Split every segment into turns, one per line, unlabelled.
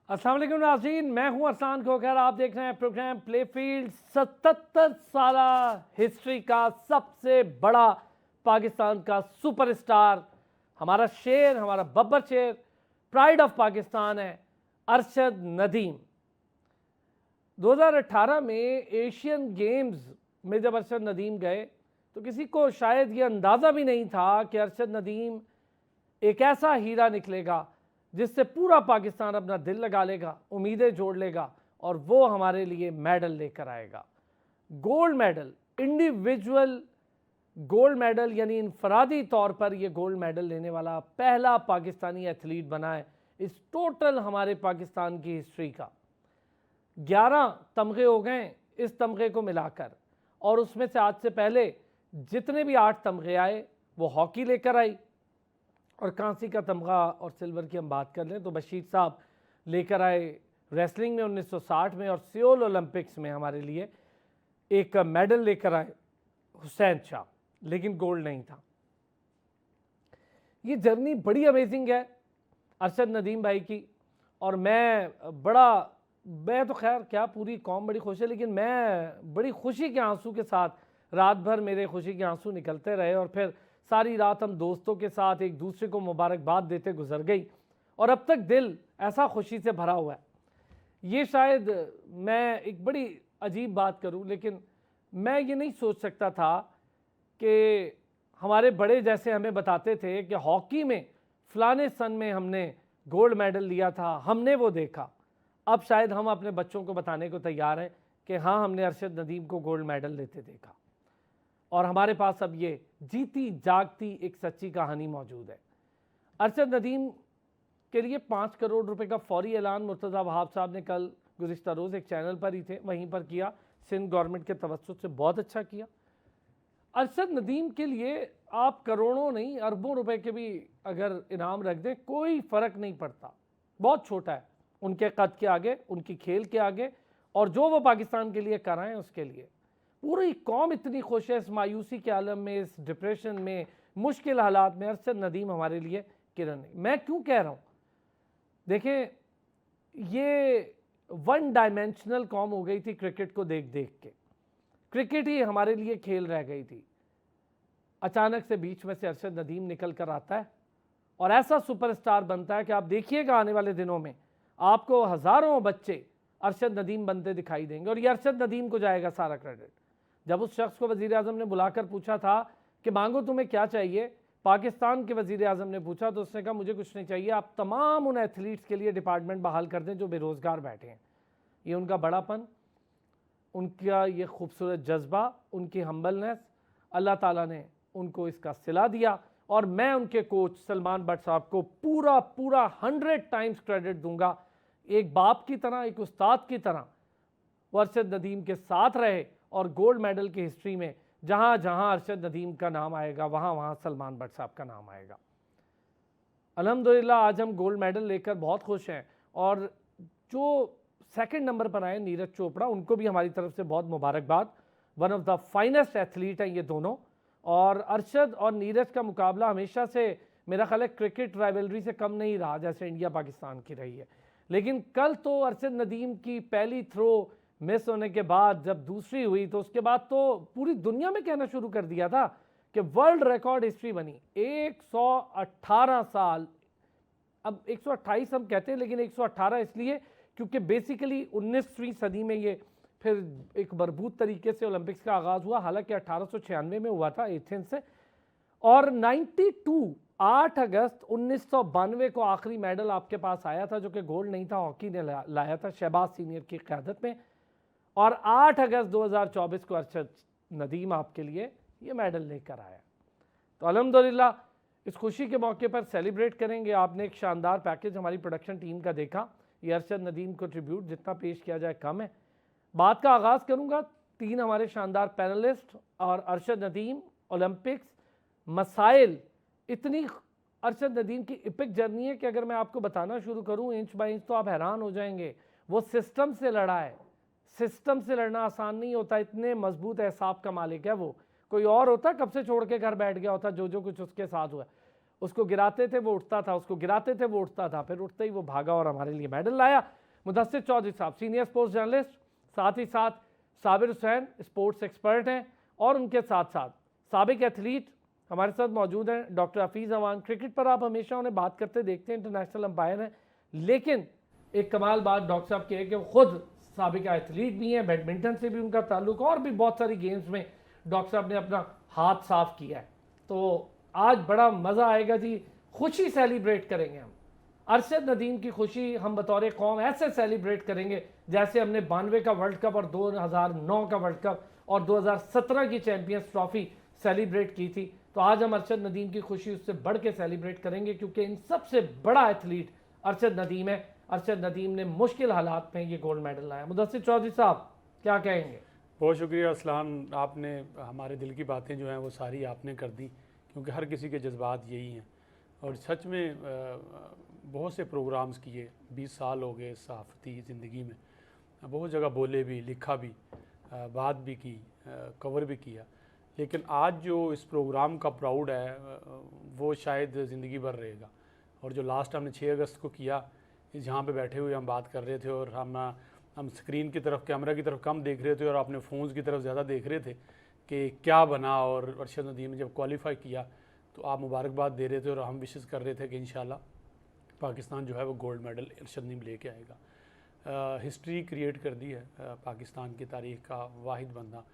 अस्सलाम वालेकुम नाज़रीन, मैं हूं अरसान खोखर। आप देख रहे हैं प्रोग्राम प्लेफील्ड। 77 साल हिस्ट्री का सबसे बड़ा पाकिस्तान का सुपरस्टार, हमारा शेर, हमारा बब्बर शेर, प्राइड ऑफ पाकिस्तान है अरशद नदीम। 2018 में एशियन गेम्स में जब अरशद नदीम गए तो किसी को शायद ये अंदाज़ा भी नहीं था कि अरशद नदीम एक ऐसा हीरा निकलेगा जिससे पूरा पाकिस्तान अपना दिल लगा लेगा, उम्मीदें जोड़ लेगा और वो हमारे लिए मेडल लेकर आएगा। Gold medal, individual gold medal, यानी इनफरादी तौर पर ये गोल्ड मेडल लेने वाला पहला पाकिस्तानी एथलीट बना है इस टोटल हमारे पाकिस्तान की हिस्ट्री का। 11 तमगे हो गए इस तमगे को मिलाकर, और उसमें से आज से पहले जितने भी 8 तमगे आए वो हॉकी लेकर आई, और कांसी का तमगा और सिल्वर की हम बात कर लें तो बशीर साहब लेकर आए रेसलिंग में 1960 में, और सियोल ओलंपिक्स में हमारे लिए एक मेडल लेकर आए हुसैन शाह, लेकिन गोल्ड नहीं था। ये जर्नी बड़ी अमेजिंग है अरशद नदीम भाई की, और मैं तो खैर क्या, पूरी कौम बड़ी खुश है, लेकिन मैं बड़ी खुशी के आंसू के साथ रात भर मेरे खुशी के आंसू निकलते रहे, और फिर सारी रात हम दोस्तों के साथ एक दूसरे को मुबारकबाद देते गुजर गई, और अब तक दिल ऐसा खुशी से भरा हुआ है। ये शायद मैं एक बड़ी अजीब बात करूं, लेकिन मैं ये नहीं सोच सकता था कि हमारे बड़े जैसे हमें बताते थे कि हॉकी में फलाने सन में हमने गोल्ड मेडल लिया था, हमने वो देखा। अब शायद हम अपने बच्चों को बताने को तैयार हैं कि हाँ, हमने अरशद नदीम को गोल्ड मेडल लेते देखा, और हमारे पास अब ये जीती जागती एक सच्ची कहानी मौजूद है। अरशद नदीम के लिए 5 करोड़ रुपए का फौरी ऐलान मुर्तज़ा वहाब साहब ने कल गुज़िश्ता रोज़ एक चैनल पर ही थे, वहीं पर किया। सिंध गवर्नमेंट के तवज्जुह से बहुत अच्छा किया। अरशद नदीम के लिए आप करोड़ों नहीं अरबों रुपए के भी अगर इनाम रख दें कोई फ़र्क नहीं पड़ता, बहुत छोटा है उनके कद के आगे, उनकी खेल के आगे, और जो वो पाकिस्तान के लिए कराएं उसके लिए। पूरी कौम इतनी खुश है इस मायूसी के आलम में, इस डिप्रेशन में, मुश्किल हालात में। अरशद नदीम हमारे लिए किरण है। मैं क्यों कह रहा हूँ, देखें, ये वन डायमेंशनल कौम हो गई थी क्रिकेट को देख देख के। क्रिकेट ही हमारे लिए खेल रह गई थी। अचानक से बीच में से अरशद नदीम निकल कर आता है और ऐसा सुपरस्टार बनता है कि आप देखिएगा आने वाले दिनों में आपको हज़ारों बच्चे अरशद नदीम बनते दिखाई देंगे, और ये अरशद नदीम को जाएगा सारा क्रेडिट। जब उस शख्स को वज़ीर आज़म ने बुलाकर पूछा था कि मांगो तुम्हें क्या चाहिए, पाकिस्तान के वज़ीर आज़म ने पूछा तो उसने कहा मुझे कुछ नहीं चाहिए, आप तमाम उन एथलीट्स के लिए डिपार्टमेंट बहाल कर दें जो बेरोज़गार बैठे हैं। ये उनका बड़ापन, उनका ये खूबसूरत जज्बा, उनकी हम्बलनेस, अल्लाह ताला ने उनको इसका सिला दिया, और मैं उनके कोच सलमान भट्ट साहब को पूरा 100 टाइम्स क्रेडिट दूंगा। एक बाप की तरह, एक उस्ताद की तरह वो अरशद नदीम के साथ रहे, और गोल्ड मेडल की हिस्ट्री में जहाँ जहाँ अरशद नदीम का नाम आएगा वहाँ वहाँ सलमान भट्ट साहब का नाम आएगा। अल्हम्दुलिल्लाह आज हम गोल्ड मेडल लेकर बहुत खुश हैं, और जो सेकंड नंबर पर आए नीरज चोपड़ा, उनको भी हमारी तरफ से बहुत मुबारकबाद। One of the finest athlete हैं ये दोनों, और अरशद और नीरज का मुकाबला हमेशा से मेरा ख्याल है क्रिकेट राइवलरी से कम नहीं रहा जैसे इंडिया पाकिस्तान की रही है। लेकिन कल तो अरशद नदीम की पहली थ्रो मिस होने के बाद जब दूसरी हुई तो उसके बाद तो पूरी दुनिया में कहना शुरू कर दिया था कि वर्ल्ड रिकॉर्ड हिस्ट्री बनी। 118 साल, अब 128 हम कहते हैं, लेकिन 118 इसलिए क्योंकि बेसिकली 19वीं सदी में ये फिर एक मरबूत तरीके से ओलंपिक्स का आगाज़ हुआ, हालांकि 1896 में हुआ था एथेंस से, और 8 अगस्त 1992 को आखिरी मेडल आपके पास आया था जो कि गोल्ड नहीं था, हॉकी ने लाया था शहबाज सीनियर की क़यादत में, और 8 अगस्त 2024 को अरशद नदीम आपके लिए ये मेडल लेकर आया। तो अल्हम्दुलिल्लाह इस खुशी के मौके पर सेलिब्रेट करेंगे। आपने एक शानदार पैकेज हमारी प्रोडक्शन टीम का देखा, ये अरशद नदीम को ट्रिब्यूट जितना पेश किया जाए कम है। बात का आगाज़ करूँगा 3 हमारे शानदार पैनलिस्ट और अरशद नदीम, ओलंपिक्स, मसाइल। इतनी अरशद नदीम की इपिक जर्नी है कि अगर मैं आपको बताना शुरू करूँ इंच बाय इंच तो आप हैरान हो जाएंगे। वो सिस्टम से लड़ा है, सिस्टम से लड़ना आसान नहीं होता, इतने मजबूत एहसास का मालिक है वो। कोई और होता कब से छोड़ के घर बैठ गया होता, जो जो कुछ उसके साथ हुआ। उसको गिराते थे वो उठता था, उसको गिराते थे वो उठता था, फिर उठते ही वो भागा और हमारे लिए मेडल लाया। मुदस्सिर चौधरी साहब सीनियर स्पोर्ट्स जर्नलिस्ट, साथ ही साथ साबिर हुसैन स्पोर्ट्स एक्सपर्ट हैं, और उनके साथ साथ साबिक एथलीट हमारे साथ मौजूद हैं डॉक्टर हफीज़ अवान। क्रिकेट पर आप हमेशा उन्हें बात करते देखते हैं, इंटरनेशनल अंपायर हैं, लेकिन एक कमाल बात डॉक्टर साहब की है कि वो खुद साबिक एथलीट भी हैं, बैडमिंटन से भी उनका ताल्लुक, और भी बहुत सारी गेम्स में डॉक्टर साहब ने अपना हाथ साफ किया है। तो आज बड़ा मज़ा आएगा जी, खुशी सेलिब्रेट करेंगे हम। अरशद नदीम की खुशी हम बतौर कौम ऐसे सेलिब्रेट करेंगे जैसे हमने 92 का वर्ल्ड कप और 2009 का वर्ल्ड कप और 2017 की चैंपियंस ट्रॉफी सेलिब्रेट की थी। तो आज हम अरशद नदीम की खुशी उससे बढ़ के सेलिब्रेट करेंगे, क्योंकि इन सबसे बड़ा एथलीट अरशद नदीम है। अरशद नदीम ने मुश्किल हालात में ये गोल्ड मेडल लाया। मुदस्सिर चौधरी साहब क्या कहेंगे?
बहुत शुक्रिया असलान, आपने हमारे दिल की बातें जो हैं वो सारी आपने कर दी, क्योंकि हर किसी के जज्बात यही हैं। और सच में बहुत से प्रोग्राम्स किए, 20 साल हो गए सहाफ़ती ज़िंदगी में, बहुत जगह बोले भी, लिखा भी, बात भी की, कवर भी किया, लेकिन आज जो इस प्रोग्राम का प्राउड है वो शायद ज़िंदगी भर रहेगा। और जो लास्ट हमने 6 अगस्त को किया, जहाँ पे बैठे हुए हम बात कर रहे थे और हम स्क्रीन की तरफ, कैमरा की तरफ कम देख रहे थे और अपने फ़ोन्स की तरफ ज़्यादा देख रहे थे कि क्या बना। और अरशद नदीम ने जब क्वालिफाई किया तो आप मुबारकबाद दे रहे थे और हम विशेष कर रहे थे कि इंशाल्लाह पाकिस्तान जो है वो गोल्ड मेडल अरशद नदीम लेके आएगा। हिस्ट्री क्रिएट कर दी है पाकिस्तान की तारीख़ का वाहिद बंदा।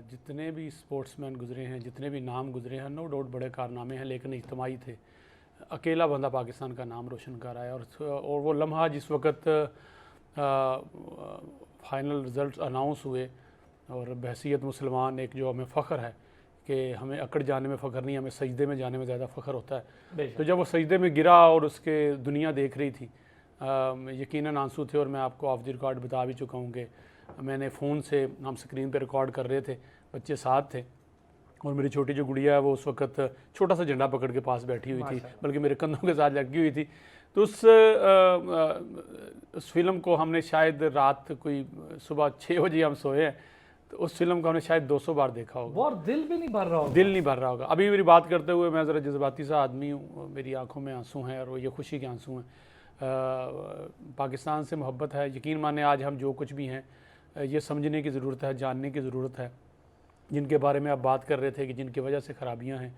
जितने भी स्पोर्ट्समैन गुजरे हैं, जितने भी नाम गुजरे हैं, नो डाउट बड़े कारनामे हैं, लेकिन इज्तिमाई थे। अकेला बंदा पाकिस्तान का नाम रोशन कर रहा है। और वो लम्हा जिस वक़्त फाइनल रिज़ल्ट अनाउंस हुए और बहसीत मुसलमान एक जो हमें फ़ख्र है कि हमें अकड़ जाने में फ़ख्र नहीं, हमें सजदे में जाने में ज़्यादा फ़ख्र होता है। तो जब वो सजदे में गिरा और उसके दुनिया देख रही थी, यकीनन आंसू थे। और मैं आपको ऑफ द रिकॉर्ड बता भी चुका हूँ कि मैंने फ़ोन से, हम स्क्रीन पे रिकॉर्ड कर रहे थे, बच्चे साथ थे, और मेरी छोटी जो गुड़िया है वो उस वक्त छोटा सा झंडा पकड़ के पास बैठी हुई थी, बल्कि मेरे कंधों के साथ लगी हुई थी। तो उस फिल्म को हमने शायद रात कोई सुबह 6 बजे हम सोए हैं, तो उस फिल्म को हमने शायद 200 बार देखा होगा।
और दिल भी नहीं भर रहा होगा,
दिल नहीं भर रहा होगा। अभी मेरी बात करते हुए मैं ज़रा जज्बाती सा आदमी हूँ, मेरी आंखों में आंसू हैं और ये खुशी के आंसू हैं। पाकिस्तान से मोहब्बत है। यकीन माने आज हम जो कुछ भी हैं ये समझने की ज़रूरत है, जानने की ज़रूरत है। जिनके बारे में आप बात कर रहे थे कि जिनकी वजह से ख़राबियाँ हैं,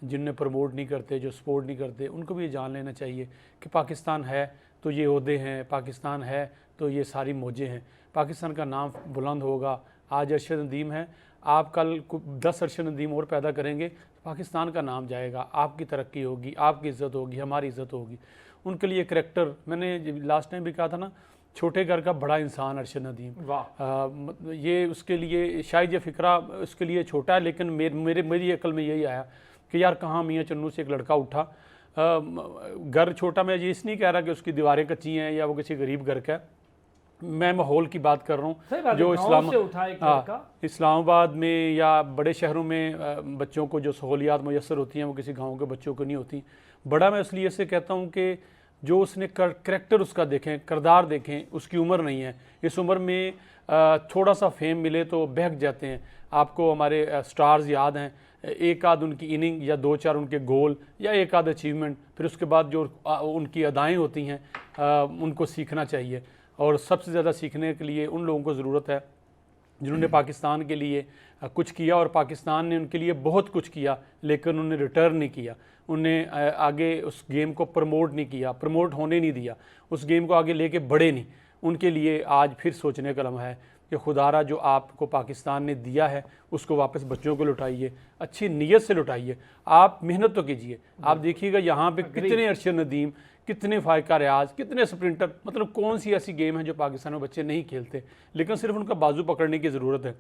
जिनने प्रमोट नहीं करते, जो सपोर्ट नहीं करते, उनको भी ये जान लेना चाहिए कि पाकिस्तान है तो ये ओहदे हैं, पाकिस्तान है तो ये सारी मौजें हैं। पाकिस्तान का नाम बुलंद होगा। आज अरशद नदीम है, आप कल 10 अरशद नदीम और पैदा करेंगे, पाकिस्तान का नाम जाएगा, आपकी तरक्की होगी, आपकी इज़्ज़त होगी, हमारी इज़्ज़त होगी। उनके लिए करैक्टर, मैंने लास्ट टाइम भी कहा था ना, छोटे घर का बड़ा इंसान अरशद नदीम। ये उसके लिए शायद ये फ़िक्रा उसके लिए छोटा है, लेकिन मेरी अकल में यही आया कि यार कहाँ मियाँ चन्नू से एक लड़का उठा। घर छोटा, मैं ये नहीं कह रहा कि उसकी दीवारें कच्ची हैं या वो किसी गरीब घर का है। मैं माहौल की बात कर रहा हूँ जो इस्लामाबाद में या बड़े शहरों में बच्चों को जो सहूलियात मैसर होती हैं वो किसी गाँव के बच्चों को नहीं होती। बड़ा मैं इसलिए से कहता हूँ कि जो उसने करैक्टर उसका देखें, किरदार देखें, उसकी उम्र नहीं है। इस उम्र में थोड़ा सा फेम मिले तो बहक जाते हैं। आपको हमारे स्टार्स याद हैं, एक आध उनकी इनिंग या 2-4 उनके गोल या एक आध अचीवमेंट, फिर उसके बाद जो उनकी अदाएँ होती हैं उनको सीखना चाहिए। और सबसे ज़्यादा सीखने के लिए उन लोगों को ज़रूरत है जिन्होंने पाकिस्तान के लिए कुछ किया, और पाकिस्तान ने उनके लिए बहुत कुछ किया, लेकिन उन्हें रिटर्न नहीं किया। उन्हें आगे उस गेम को प्रमोट नहीं किया, प्रमोट होने नहीं दिया, उस गेम को आगे लेके बढ़े नहीं। उनके लिए आज फिर सोचने का लम्हा है कि खुदारा जो आपको पाकिस्तान ने दिया है उसको वापस बच्चों को लुटाइए, अच्छी नीयत से लुटाइए। आप मेहनत तो कीजिए। आप देखिएगा यहाँ पे कितने अरशद नदीम, कितने फ़ाइका रियाज, कितने स्प्रिंटर, मतलब कौन सी ऐसी गेम है जो पाकिस्तान में बच्चे नहीं खेलते, लेकिन सिर्फ उनका बाजू पकड़ने की ज़रूरत है।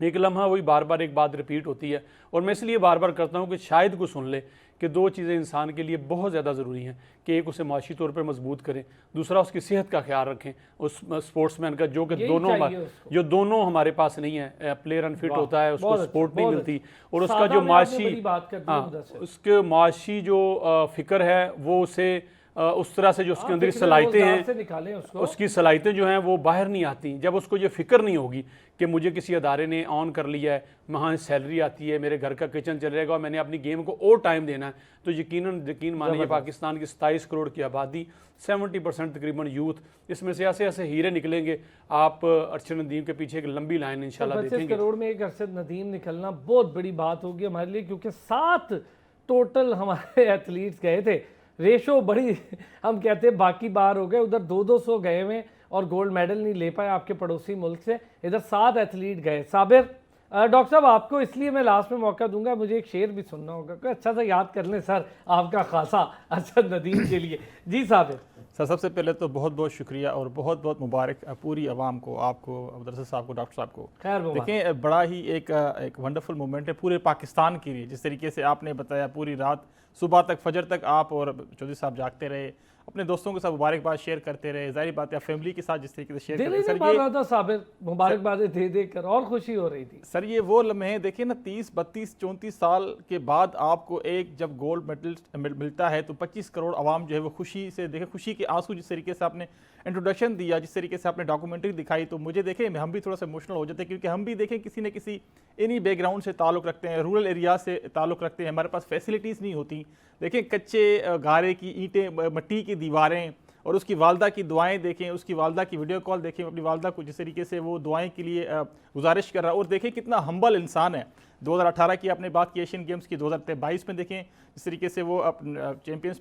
एक लम्हा वही बार बार एक बात रिपीट होती है, और मैं इसलिए बार बार करता हूँ कि शायद को सुन ले कि 2 चीज़ें इंसान के लिए बहुत ज़्यादा ज़रूरी हैं कि एक उसे माशी तौर पर मजबूत करें, दूसरा उसकी सेहत का ख्याल रखें। उस स्पोर्ट्समैन का जो कि दोनों हमारे पास नहीं है। प्लेयर अनफिट होता है, उसको सपोर्ट नहीं मिलती, और उसका जो माशी उसके माशी जो फ़िक्र है वो उसे उस तरह से जो उसके अंदर
फिक्र
सलाहितें
रोजगार से
हैं,
निकालें उसको।
उसकी सलाहितें जो हैं वो बाहर नहीं आती। जब उसको ये फ़िक्र नहीं होगी कि मुझे किसी अदारे ने ऑन कर लिया है, वहाँ सैलरी आती है, मेरे घर का किचन चल रहेगा और मैंने अपनी गेम को और टाइम देना है, तो यकीन मानिए पाकिस्तान की 27 करोड़ की आबादी, 70% तकरीबन यूथ, इसमें से ऐसे ऐसे हीरे निकलेंगे। आप अरशद नदीम के पीछे एक लंबी लाइन इंशाल्लाह
25
देखेंगे।
करोड़ में एक अरशद नदीम निकलना बहुत बड़ी बात होगी हमारे लिए, क्योंकि 7 टोटल हमारे एथलीट्स गए थे। रेशो बड़ी हम कहते हैं बाकी बार हो गए, उधर 200 गए हुए और गोल्ड मेडल नहीं ले पाए आपके पड़ोसी मुल्क से, इधर 7 एथलीट गए। साबिर, डॉक्टर साहब आपको इसलिए मैं लास्ट में मौका दूंगा, मुझे एक शेर भी सुनना होगा, कोई अच्छा सा याद कर लें सर आपका खासा अरशद नदीम के लिए। जी साबिर।
सर सबसे पहले तो बहुत बहुत शुक्रिया और बहुत बहुत मुबारक पूरी आवाम को, आपको, अब्दुल साहब को, डॉक्टर साहब को।
खैर
देखें बड़ा ही एक वंडरफुल मोमेंट है पूरे पाकिस्तान के लिए। जिस तरीके से आपने बताया पूरी रात सुबह तक फजर तक आप और चौधरी साहब जागते रहे, अपने दोस्तों के साथ मुबारकबाद शेयर करते रहे, जाहिर बात है फैमिली के साथ जिस तरीके से शेयर करते
सर रहा था साबिर, मुबारकबादें दे दे कर और खुशी हो रही थी।
सर ये वो लम्हे हैं, देखिए ना 30, 32, 34 साल के बाद आपको एक जब गोल्ड मेडल मिलता है तो 25 करोड़ आवाम जो है वो खुशी से देखे, खुशी के आंसू, जिस तरीके से आपने इंट्रोडक्शन दिया, जिस तरीके से आपने डॉक्यूमेंट्री दिखाई, तो मुझे देखें हम भी थोड़ा सा इमोशनल हो जाते हैं, क्योंकि हम भी देखें किसी न किसी इन्हीं बैकग्राउंड से ताल्लुक़ रखते हैं, रूरल एरिया से ताल्लुक़ रखते हैं, हमारे पास फैसिलिटीज़ नहीं होती। देखें कच्चे गारे की ईंटें, मिट्टी की दीवारें, और उसकी वालदा की दुआएं देखें, उसकी वालदा की वीडियो कॉल देखें, अपनी वालदा को जिस तरीके से वो दुआएं के लिए गुजारिश कर रहा है, और देखें कितना हम्बल इंसान है। 2018 की आपने बात की, एशियन गेम्स की 2022 में देखें जिस तरीके से वो चैंपियंस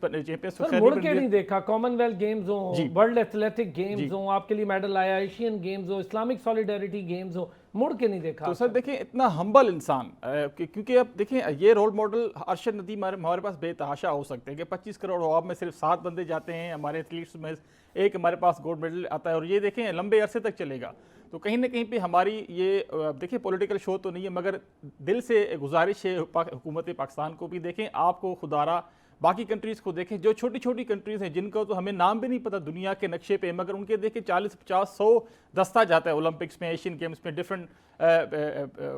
मुड़ के नहीं देखा। कॉमनवेल्थ गेम्स हो, वर्ल्ड एथलेटिक गेम्स हो, आपके लिए मेडल आया, एशियन गेम्स हो, इस्लामिक सॉलिडारिटी गेम्स हो, मुड़ के नहीं देखा।
तो सर देखें इतना हम्बल इंसान, क्योंकि अब देखें ये रोल मॉडल अरशद नदीम हमारे पास बेतहाशा हो सकते हैं कि 25 करोड़ अवाम में सिर्फ 7 बंदे जाते हैं, हमारे एथलीट्स में एक हमारे पास गोल्ड मेडल आता है, और ये देखें लंबे अरसे तक चलेगा। तो कहीं ना कहीं पे हमारी ये देखिए पॉलिटिकल शो तो नहीं है, मगर दिल से गुजारिश है हुकूमत पाकिस्तान को भी, देखें आपको खुदारा बाकी कंट्रीज़ को देखें, जो छोटी छोटी कंट्रीज़ हैं जिनका तो हमें नाम भी नहीं पता दुनिया के नक्शे पे, मगर उनके देखें 40, 50, 100 दस्ता जाता है ओलंपिक्स में, एशियन गेम्स में, डिफरेंट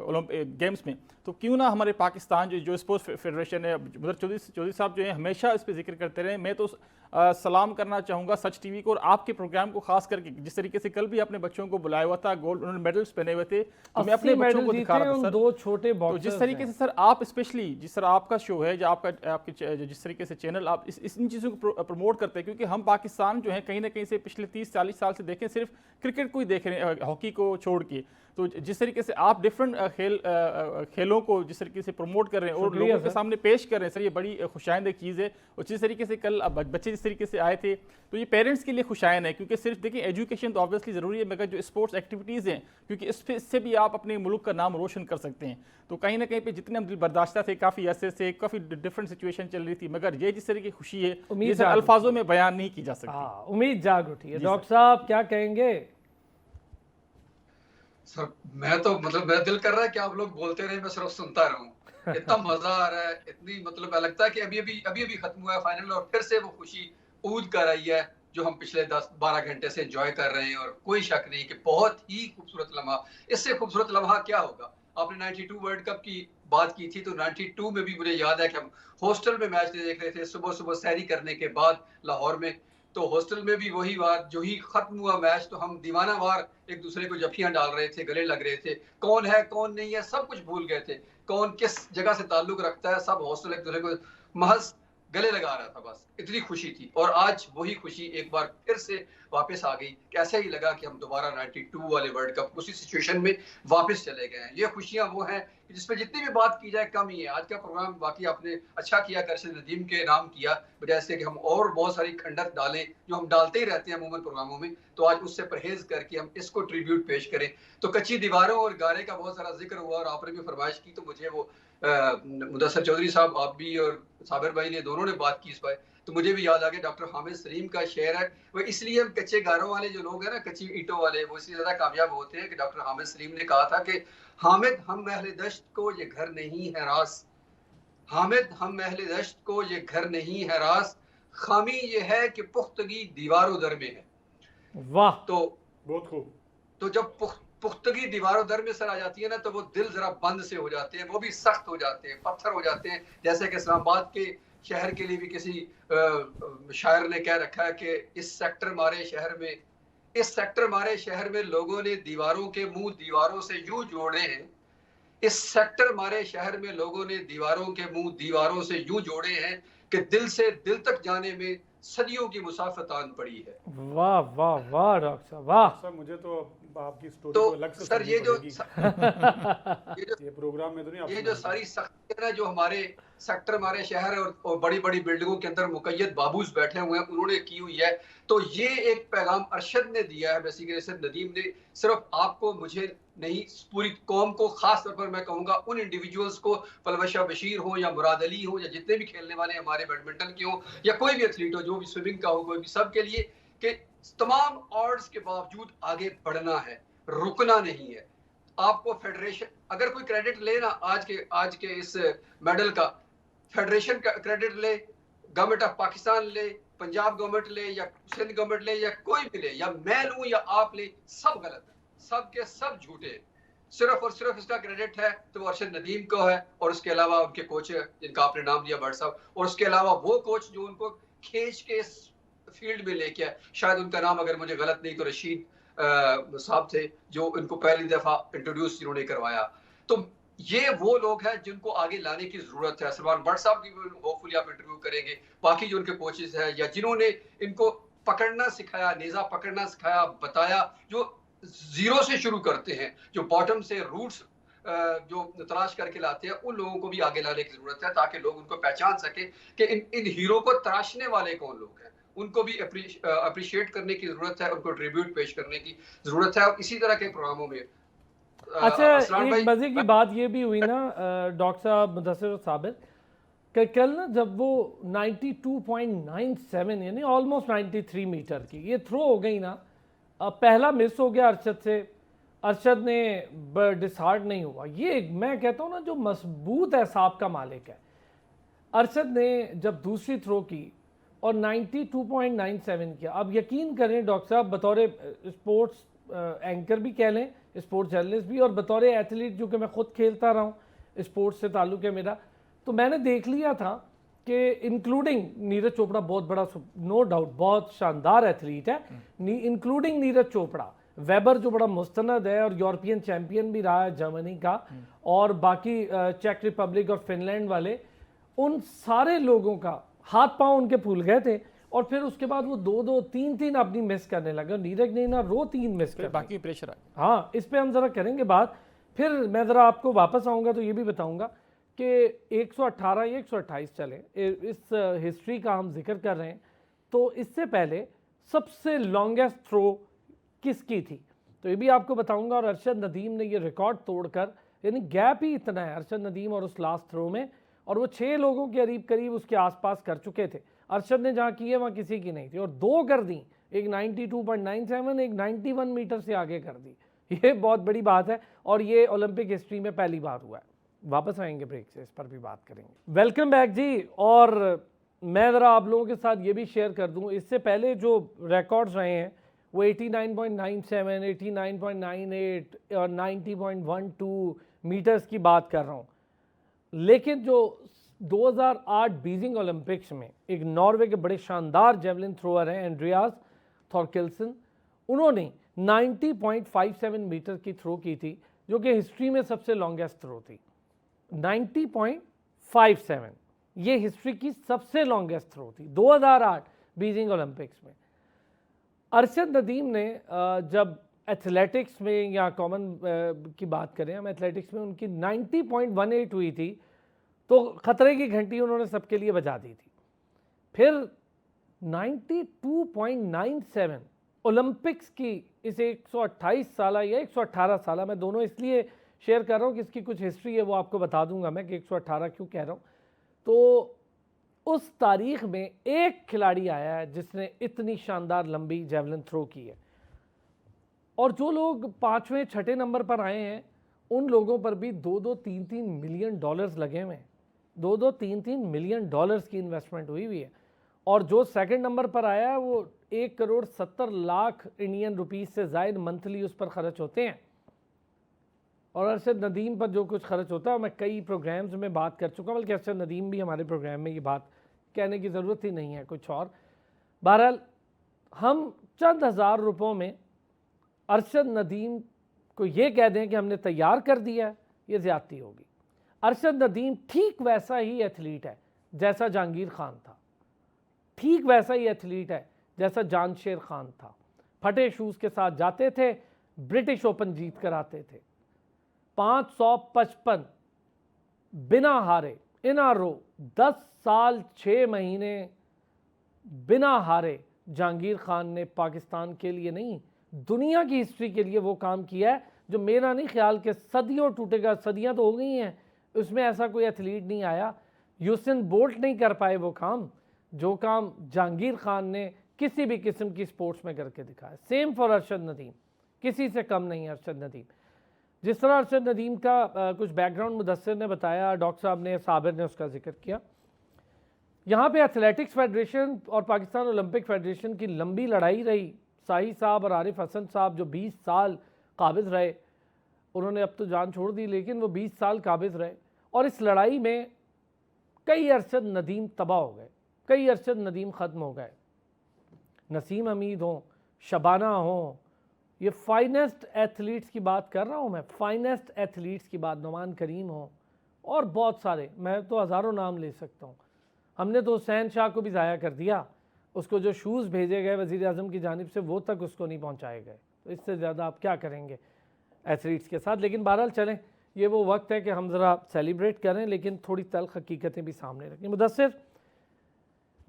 ओलंपिक गेम्स में। तो क्यों ना हमारे पाकिस्तान जो स्पोर्ट्स फेडरेशन है, उधर चौधरी साहब जो है हमेशा इस पर जिक्र करते रहे। मैं तो सलाम करना चाहूँगा सच टीवी को और आपके प्रोग्राम को, खास करके जिस तरीके से कल भी अपने बच्चों को बुलाया हुआ था, गोल्ड उन्होंने मेडल्स पहने हुए थे, तो मैं अपने बच्चों को दिखा रहा था सर,
2 छोटे
तो जिस तरीके से सर आप स्पेशली जिस तरह आपका शो है, जो आपके जिस तरीके से चैनल आप इन चीज़ों को प्रमोट करते हैं, क्योंकि हम पाकिस्तान जो है कहीं ना कहीं से पिछले 30-40 साल से देखें सिर्फ क्रिकेट को ही देख रहे हैं, हॉकी को छोड़ के। तो जिस तरीके से आप डिफरेंट खेलों को जिस तरीके से प्रमोट कर रहे हैं और लोगों के सामने पेश कर रहे हैं सर, ये बड़ी खुशाइंद एक चीज़ है। और जिस तरीके से कल बच्चे जिस तरीके से आए थे, तो ये पेरेंट्स के लिए खुशाइंद है, क्योंकि सिर्फ देखिए एजुकेशन तो ऑब्वियसली ज़रूरी है, मगर जो स्पोर्ट्स एक्टिविटीज़ हैं, क्योंकि इससे भी आप अपने मुल्क का नाम रोशन कर सकते हैं। तो कहीं ना कहीं पे जितने हम दिल बर्दाश्ता थे, काफ़ी अरसे से काफ़ी डिफरेंट सिचुएशन चल रही थी, मगर ये जिस तरह की खुशी है ये अल्फाजों में बयान नहीं की जा सकती।
उम्मीद जाग उठी है। डॉक्टर साहब क्या कहेंगे?
सर मैं तो मतलब मेरा दिल कर रहा है कि आप लोग बोलते रहे, मैं सिर्फ सुनता रहूं। इतना मजा आ रहा है, इतनी मतलब लगता है कि अभी खत्म हुआ है फाइनल और फिर से वो खुशी ऊद कर आई है जो हम पिछले 10-12 घंटे से एंजॉय कर रहे हैं। और कोई शक नहीं कि बहुत ही खूबसूरत लम्हा, इससे खूबसूरत लम्हा क्या होगा। आपने 92 वर्ल्ड कप की बात की थी, तो 92 में भी मुझे याद है कि हम हॉस्टल में मैच देख रहे थे, सुबह सुबह सैरी करने के बाद लाहौर में। तो हॉस्टल में भी वही बात, जो ही खत्म हुआ मैच तो हम दीवाना वार एक दूसरे को जफियां डाल रहे थे, गले लग रहे थे, कौन है कौन नहीं है सब कुछ भूल गए थे, कौन किस जगह से ताल्लुक रखता है, सब हॉस्टल एक दूसरे को महज गले लगा रहा था, बस इतनी खुशी थी। और आज वही खुशी एक बार फिर से वापस आ गई। कैसे ही लगा कि हम दोबारा 92 वाले वर्ल्ड कप उसी सिचुएशन में वापस चले गए हैं। ये खुशियां वो हैं जिसपे जितनी भी बात की जाए कम ही है। आज का प्रोग्राम बाकी आपने अच्छा किया, अरशद नदीम के नाम किया, बजाय से कि हम और बहुत सारी खंडत डालें जो हम डालते ही रहते हैं अमूमन प्रोग्रामों में, तो आज उससे परहेज करके हम इसको ट्रिब्यूट पेश करें। तो कच्ची दीवारों और गारे का बहुत सारा जिक्र हुआ और आपने भी फरमाइश की, तो मुझे वो मुदस्सर चौधरी साहब, आप भी और साबिर भाई ने दोनों ने बात की इस पर, तो मुझे भी याद आ गया डॉक्टर हामिद सलीम का शेर है। वो इसलिए हम कच्चे गारों वाले जो लोग हैं ना, कच्ची ईंटों वाले, वो इसलिए ज्यादा कामयाब होते हैं कि डॉक्टर हामिद सलीम ने कहा था कि हामिद हम अहले दश्त को ये घर नहीं है रास, हामिद हम अहले दश्त को ये घर नहीं है रास, खामी ये है कि पुख्तगी दीवारों दर में है।
वाह,
तो
बहुत खूब।
तो जब पुख्तगी दीवारों दर में सर आ जाती है ना, तो वो दिल जरा बंद से हो जाते हैं, वो भी सख्त हो जाते हैं, पत्थर हो जाते हैं। जैसे कि इस्लामाबाद के शहर के लिए भी किसी शायर ने कह रखा है कि इस सेक्टर मारे शहर में लोगों ने दीवारों के मुंह दीवारों से यूं जोड़े हैं। इस सेक्टर मारे शहर में लोगों ने दीवारों के मुंह दीवारों से यूं जोड़े हैं कि दिल से दिल तक जाने में सदियों की मुसाफत आन पड़ी है।
वाह वाह वाह डॉक्टर साहब, वाह।
सर मुझे तो आपकी स्टोरी
तो
को अलग से
सर
सुननी
ये जो
पड़ेगी। ये प्रोग्राम में तो नहीं आप
ये जो सारी सख्तियां ना जो हमारे सेक्टर हमारे शहर और बड़ी बड़ी बिल्डिंगों के अंदर मुकैयद बाबूस बैठे हुए हैं उन्होंने की हुई है, तो ये एक पैगाम अरशद ने दिया है। बेसिकली अरशद नदीम ने सिर्फ आपको मुझे नहीं पूरी कौम को, खास तौर पर मैं कहूंगा उन इंडिविजुअल्स को, पलवशा बशीर हो या मुराद अली हो या जितने भी खेलने वाले हमारे बैडमिंटन के हो या कोई भी एथलीट हो, जो भी स्विमिंग का हो, कोई भी, सब के लिए कि तमाम ऑड्स के बावजूद आगे बढ़ना है, रुकना नहीं है। आपको फेडरेशन अगर कोई क्रेडिट ले ना आज के इस मेडल का, फेडरेशन का क्रेडिट ले, गवर्नमेंट ऑफ पाकिस्तान ले, पंजाब गवर्नमेंट ले या सिंध गवर्नमेंट ले या कोई भी ले, या मैं लूं या आप ले, सब गलत है, सब के सब झूठे हैं। सिर्फ और सिर्फ इसका क्रेडिट है तो वो अरशद नदीम को है, और उसके अलावा उनके कोच जिनका आपने नाम लिया भट्ट साहब, और उसके अलावा वो कोच जो उनको खींच के इस फील्ड में लेके आए, शायद उनका नाम अगर मुझे गलत नहीं तो रशीद साहब थे, जो इनको पहली दफा इंट्रोड्यूस जिन्होंने करवाया। तो ये वो लोग हैं जिनको आगे लाने की जरूरत है। सलमान भट्ट साहब की होपफुली आप इंटरव्यू करेंगे, बाकी जो उनके कोचेस हैं या जिन्होंने इनको पकड़ना सिखाया, नेजा पकड़ना सिखाया, बताया, जो जीरो से शुरू करते हैं, जो बॉटम से रूट्स जो तलाश करके लाते हैं, उन लोगों को भी आगे लाने की जरूरत है, ताकि लोग उनको पहचान सके कि इन हीरो को तराशने वाले कौन लोग हैं। उनको भी अप्रिशिएट करने की जरूरत है, उनको ट्रिब्यूट पेश करने की जरूरत है, और इसी तरह के प्रोग्रामों में
अच्छा, एक मजे की बात ये भी हुई ना डॉक्टर साहब मुदस्सिर साबिर, कि कल ना जब वो 92.97 यानी ऑलमोस्ट 93 मीटर की ये थ्रो हो गई ना, पहला मिस हो गया अरशद से, अरशद ने डिसहार्ड नहीं हुआ। ये मैं कहता हूँ ना जो मजबूत एहसाब का मालिक है, अरशद ने जब दूसरी थ्रो की और 92.97 किया। अब यकीन करें डॉक्टर साहब, बतौर स्पोर्ट्स एंकर भी कह लें, स्पोर्ट्स जर्नलिस्ट भी, और बतौर एथलीट जो कि मैं ख़ुद खेलता रहा हूँ, स्पोर्ट्स से ताल्लुक़ है मेरा, तो मैंने देख लिया था कि इंक्लूडिंग नीरज चोपड़ा बहुत बड़ा, नो डाउट बहुत शानदार एथलीट है, इंक्लूडिंग नीरज चोपड़ा, वेबर जो बड़ा मुस्तनद है और यूरोपियन चैम्पियन भी रहा है जर्मनी का, और बाकी चेक रिपब्लिक और फिनलैंड वाले, उन सारे लोगों का हाथ पांव उनके फूल गए थे। और फिर उसके बाद वो 2-2 3-3 अपनी मिस करने लगे, नीरज ने ना रो 3 मिस कर,
बाकी प्रेशर आ गया।
हाँ, इस पे हम ज़रा करेंगे बात। फिर मैं ज़रा आपको वापस आऊँगा तो ये भी बताऊँगा कि 118 या 128 चले, इस हिस्ट्री का हम जिक्र कर रहे हैं, तो इससे पहले सबसे लॉन्गेस्ट थ्रो किसकी थी तो ये भी आपको बताऊँगा। और अरशद नदीम ने ये रिकॉर्ड तोड़कर, यानी गैप ही इतना है अरशद नदीम और उस लास्ट थ्रो में, और वो 6 लोगों के करीब उसके आसपास कर चुके थे। अरशद ने जहाँ की है वहाँ किसी की नहीं थी, और 2 कर दी, एक 92.97, एक 91 मीटर से आगे कर दी। ये बहुत बड़ी बात है, और ये ओलंपिक हिस्ट्री में पहली बार हुआ है। वापस आएंगे ब्रेक से, इस पर भी बात करेंगे। वेलकम बैक जी। और मैं ज़रा आप लोगों के साथ ये भी शेयर कर दूँ, इससे पहले जो रिकॉर्ड्स रहे हैं वो 89.97, 89.98 और 90.12 मीटर्स की बात कर रहा हूँ। लेकिन जो 2008 बीजिंग ओलंपिक्स में एक नॉर्वे के बड़े शानदार जेवलिन थ्रोअर हैं एंड्रियास थॉरकिल्सन, उन्होंने 90.57 मीटर की थ्रो की थी, जो कि हिस्ट्री में सबसे लॉन्गेस्ट थ्रो थी। 90.57 ये हिस्ट्री की सबसे लॉन्गेस्ट थ्रो थी 2008 बीजिंग ओलंपिक्स में। अरशद नदीम ने जब एथलेटिक्स में या कॉमन की बात करें हम, एथलेटिक्स में उनकी 90.18 हुई थी, तो ख़तरे की घंटी उन्होंने सबके लिए बजा दी थी। फिर 92.97 ओलंपिक्स की इस 128 साल या 118 साल, मैं दोनों इसलिए शेयर कर रहा हूँ कि इसकी कुछ हिस्ट्री है, वो आपको बता दूंगा मैं कि 118 क्यों कह रहा हूँ। तो उस तारीख में एक खिलाड़ी आया है जिसने इतनी शानदार लंबी जेवलिन थ्रो की है, और जो लोग 5वें 6ठे नंबर पर आए हैं उन लोगों पर भी 2-2 3-3 मिलियन डॉलर्स लगे हुए हैं, 2-2 3-3 मिलियन डॉलर्स की इन्वेस्टमेंट हुई हुई है। और जो सेकंड नंबर पर आया है वो 1,70,00,000 इंडियन रुपीस से ज़ायद मंथली उस पर खर्च होते हैं। और अरशद नदीम पर जो कुछ खर्च होता है मैं कई प्रोग्राम्स में बात कर चुका हूँ, बल्कि अरशद नदीम भी हमारे प्रोग्राम में ये बात कहने की ज़रूरत ही नहीं है कुछ और। बहरहाल हम चंद हज़ार रुपयों में अरशद नदीम को ये कह दें कि हमने तैयार कर दिया है, ये ज़्यादती होगी। अरशद नदीम ठीक वैसा ही एथलीट है जैसा जहांगीर खान था, ठीक वैसा ही एथलीट है जैसा जानशेर खान था। फटे शूज़ के साथ जाते थे, ब्रिटिश ओपन जीत कर आते थे। 555 बिना हारे इन आ रो, 10 साल 6 महीने बिना हारे जहांगीर खान ने पाकिस्तान के लिए नहीं, दुनिया की हिस्ट्री के लिए वो काम किया है जो मेरा नहीं ख्याल कि सदियों टूटेगा। सदियां तो हो गई हैं, उसमें ऐसा कोई एथलीट नहीं आया। यूसेन बोल्ट नहीं कर पाए वो काम जो काम जहांगीर खान ने किसी भी किस्म की स्पोर्ट्स में करके दिखाया। सेम फॉर अरशद नदीम, किसी से कम नहीं अरशद नदीम। जिस तरह अरशद नदीम का कुछ बैकग्राउंड मुदस्सिर ने बताया, डॉक्टर साहब ने, साबिर ने उसका जिक्र किया। यहाँ पे एथलेटिक्स फेडरेशन और पाकिस्तान ओलंपिक फेडरेशन की लंबी लड़ाई रही। साही साहब और आरिफ हसन साहब जो 20 साल काबिज रहे, उन्होंने अब तो जान छोड़ दी, लेकिन वो 20 साल काबिज रहे और इस लड़ाई में कई अरशद नदीम तबाह हो गए, कई अरशद नदीम ख़त्म हो गए। नसीम हमीद हों, शबाना हों, ये फाइनेस्ट एथलीट्स की बात कर रहा हूँ मैं, फाइनेस्ट एथलीट्स की बात, नुमान करीम हों और बहुत सारे, मैं तो हज़ारों नाम ले सकता हूँ। हमने तो हुसैन शाह को भी ज़ाया कर दिया, उसको जो शूज़ भेजे गए वज़ीर आज़म की जानिब से वो तक उसको नहीं पहुँचाए गए। तो इससे ज़्यादा आप क्या करेंगे एथलीट्स के साथ। लेकिन बहरहाल चलें, ये वो वक्त है कि हम ज़रा सेलिब्रेट करें, लेकिन थोड़ी तल्ख हकीकतें भी सामने रखें। मुदस्सिर,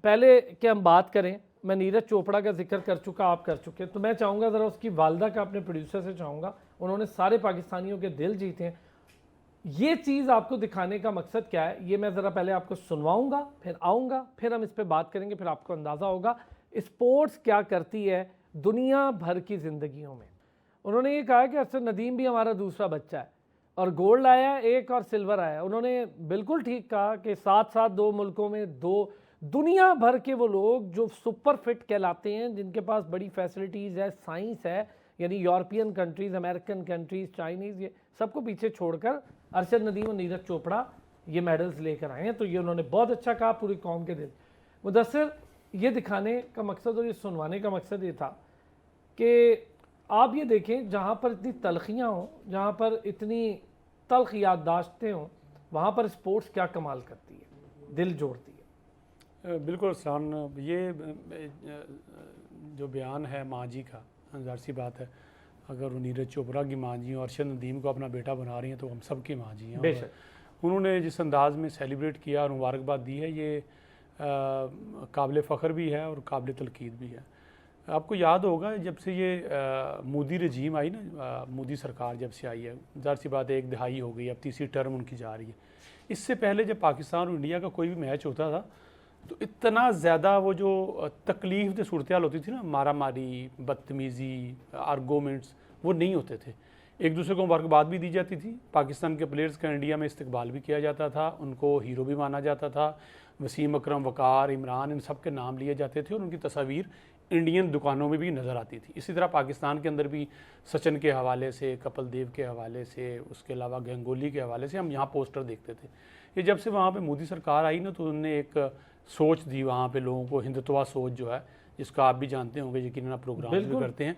पहले कि हम बात करें, मैं नीरज चोपड़ा का जिक्र कर चुका, आप कर चुके, तो मैं चाहूँगा ज़रा उसकी वालदा का अपने प्रोड्यूसर से चाहूँगा, उन्होंने सारे पाकिस्तानियों के दिल जीते हैं। ये चीज़ आपको दिखाने का मकसद क्या है, ये मैं ज़रा पहले आपको सुनवाऊँगा, फिर आऊँगा, फिर हम इस पर बात करेंगे, फिर आपको अंदाज़ा होगा स्पोर्ट्स क्या करती है दुनिया भर की ज़िंदगियों में। उन्होंने ये कहा कि अरशद नदीम भी हमारा दूसरा बच्चा है और गोल्ड आया एक और सिल्वर आया। उन्होंने बिल्कुल ठीक कहा कि साथ साथ 2 मुल्कों में 2 दुनिया भर के वो लोग जो सुपर फिट कहलाते हैं, जिनके पास बड़ी फैसिलिटीज़ है, साइंस है, यानी European countries, American countries, Chinese, ये सबको पीछे छोड़कर अरशद नदीम और नीरज चोपड़ा ये मेडल्स लेकर आए हैं। तो ये उन्होंने बहुत अच्छा कहा, पूरी कौम के दिल। मुदस्सिर, ये दिखाने का मकसद और ये सुनवाने का मकसद ये था कि आप ये देखें, जहाँ पर इतनी तलखियाँ हों, जहाँ पर इतनी तल्ख याददाश्तें हों, वहाँ पर स्पोर्ट्स क्या कमाल करती है, दिल जोड़ती है।
बिल्कुल सान, ये जो बयान है माँ जी का, ज़ाहिर सी बात है, अगर वो नीरज चोपड़ा की माँ जी और अरशद नदीम को अपना बेटा बना रही हैं तो हम सब की माँ जी हैं।
बेशक
उन्होंने जिस अंदाज़ में सेलिब्रेट किया और मुबारकबाद दी है, ये काबिल फ़ख्र भी है और काबिल तलकीद भी है। आपको याद होगा जब से ये मोदी रजीम आई ना, मोदी सरकार जब से आई है, ज़ाहिर सी बात है 1 दहाई हो गई, अब तीसरी टर्म उनकी जा रही है। इससे पहले जब पाकिस्तान और इंडिया का कोई भी मैच होता था तो इतना ज़्यादा वो जो तकलीफ़ दे सूरत हाल होती थी ना, मारा मारी, बदतमीज़ी, आर्गूमेंट्स, वो नहीं होते थे। एक दूसरे को मुबारकबाद भी दी जाती थी। पाकिस्तान के प्लेयर्स का इंडिया में इस्तकबाल भी किया जाता था, उनको हीरो भी माना जाता था। वसीम अकरम, वकार, इमरान, इन सब के नाम लिए जाते थे और उनकी तस्वीर इंडियन दुकानों में भी नज़र आती थी। इसी तरह पाकिस्तान के अंदर भी सचिन के हवाले से, कपिल देव के हवाले से, उसके अलावा गंगोली के हवाले से हम यहाँ पोस्टर देखते थे। ये जब से वहाँ पे मोदी सरकार आई ना, तो उन्होंने एक सोच दी वहाँ पे लोगों को, हिंदुत्वा सोच जो है, जिसका आप भी जानते होंगे, यकीनन आप प्रोग्राम भी करते हैं।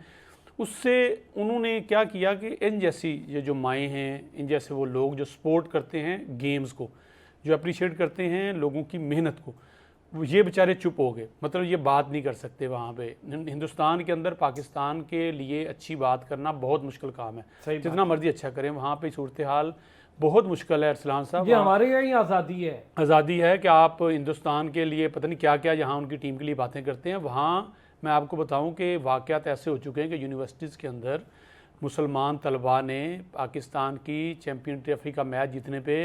उससे उन्होंने क्या किया कि इन जैसी ये जो माएँ हैं, इन जैसे वो लोग जो सपोर्ट करते हैं गेम्स को, जो अप्रिशिएट करते हैं लोगों की मेहनत को, ये बेचारे चुप हो गए। मतलब ये बात नहीं कर सकते वहाँ पे। हिंदुस्तान के अंदर पाकिस्तान के लिए अच्छी बात करना बहुत मुश्किल काम है, जितना मर्जी अच्छा करें, वहाँ पे सूरत हाल बहुत मुश्किल है। अरसलान साहब,
ये हमारे यहाँ ही आज़ादी है,
आज़ादी है कि आप हिंदुस्तान के लिए पता नहीं क्या क्या यहाँ उनकी टीम के लिए बातें करते हैं। वहाँ मैं आपको बताऊँ कि वाक़यात ऐसे हो चुके हैं कि यूनिवर्सिटीज़ के अंदर मुसलमान तलबा ने पाकिस्तान की चैम्पियन ट्रॉफी का मैच जीतने पे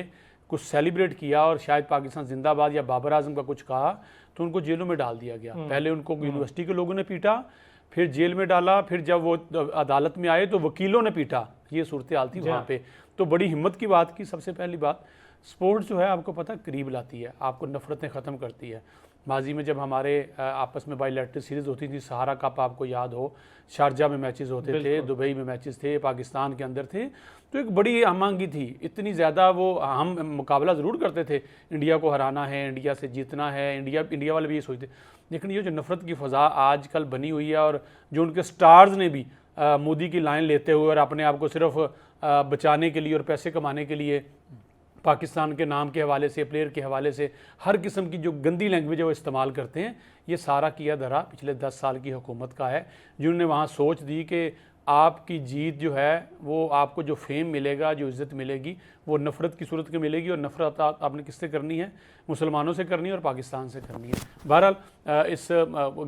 कुछ सेलिब्रेट किया और शायद पाकिस्तान जिंदाबाद या बाबर आजम का कुछ कहा, तो उनको जेलों में डाल दिया गया। पहले उनको यूनिवर्सिटी के लोगों ने पीटा, फिर जेल में डाला, फिर जब वो अदालत में आए तो वकीलों ने पीटा। ये सूरत हाल थी वहाँ पे। तो बड़ी हिम्मत की बात की। सबसे पहली बात, स्पोर्ट्स जो है आपको पता करीब लाती है, आपको नफ़रतें ख़त्म करती है। माजी में जब हमारे आपस में बायलैटरल सीरीज़ होती थी, सहारा कप आपको याद हो, शारजा में मैचेस होते थे, दुबई में मैचेस थे, पाकिस्तान के अंदर थे, तो एक बड़ी आमांगी थी। इतनी ज़्यादा वो हम मुकाबला ज़रूर करते थे, इंडिया को हराना है, इंडिया से जीतना है, इंडिया वाले भी ये सोचते, लेकिन ये जो नफ़रत की फ़ज़ा आजकल बनी हुई है और जो उनके स्टार्स ने भी मोदी की लाइन लेते हुए और अपने आप को सिर्फ बचाने के लिए और पैसे कमाने के लिए पाकिस्तान के नाम के हवाले से, प्लेयर के हवाले से हर किस्म की जो गंदी लैंग्वेज है वो इस्तेमाल करते हैं। ये सारा किया धरा पिछले 10 साल की हुकूमत का है, जिन्होंने वहाँ सोच दी कि आपकी जीत जो है वो आपको जो फेम मिलेगा, जो इज़्ज़त मिलेगी, वो नफ़रत की सूरत में मिलेगी। और नफ़रत आपने किससे करनी है? मुसलमानों से करनी है और पाकिस्तान से करनी है। बहरहाल इस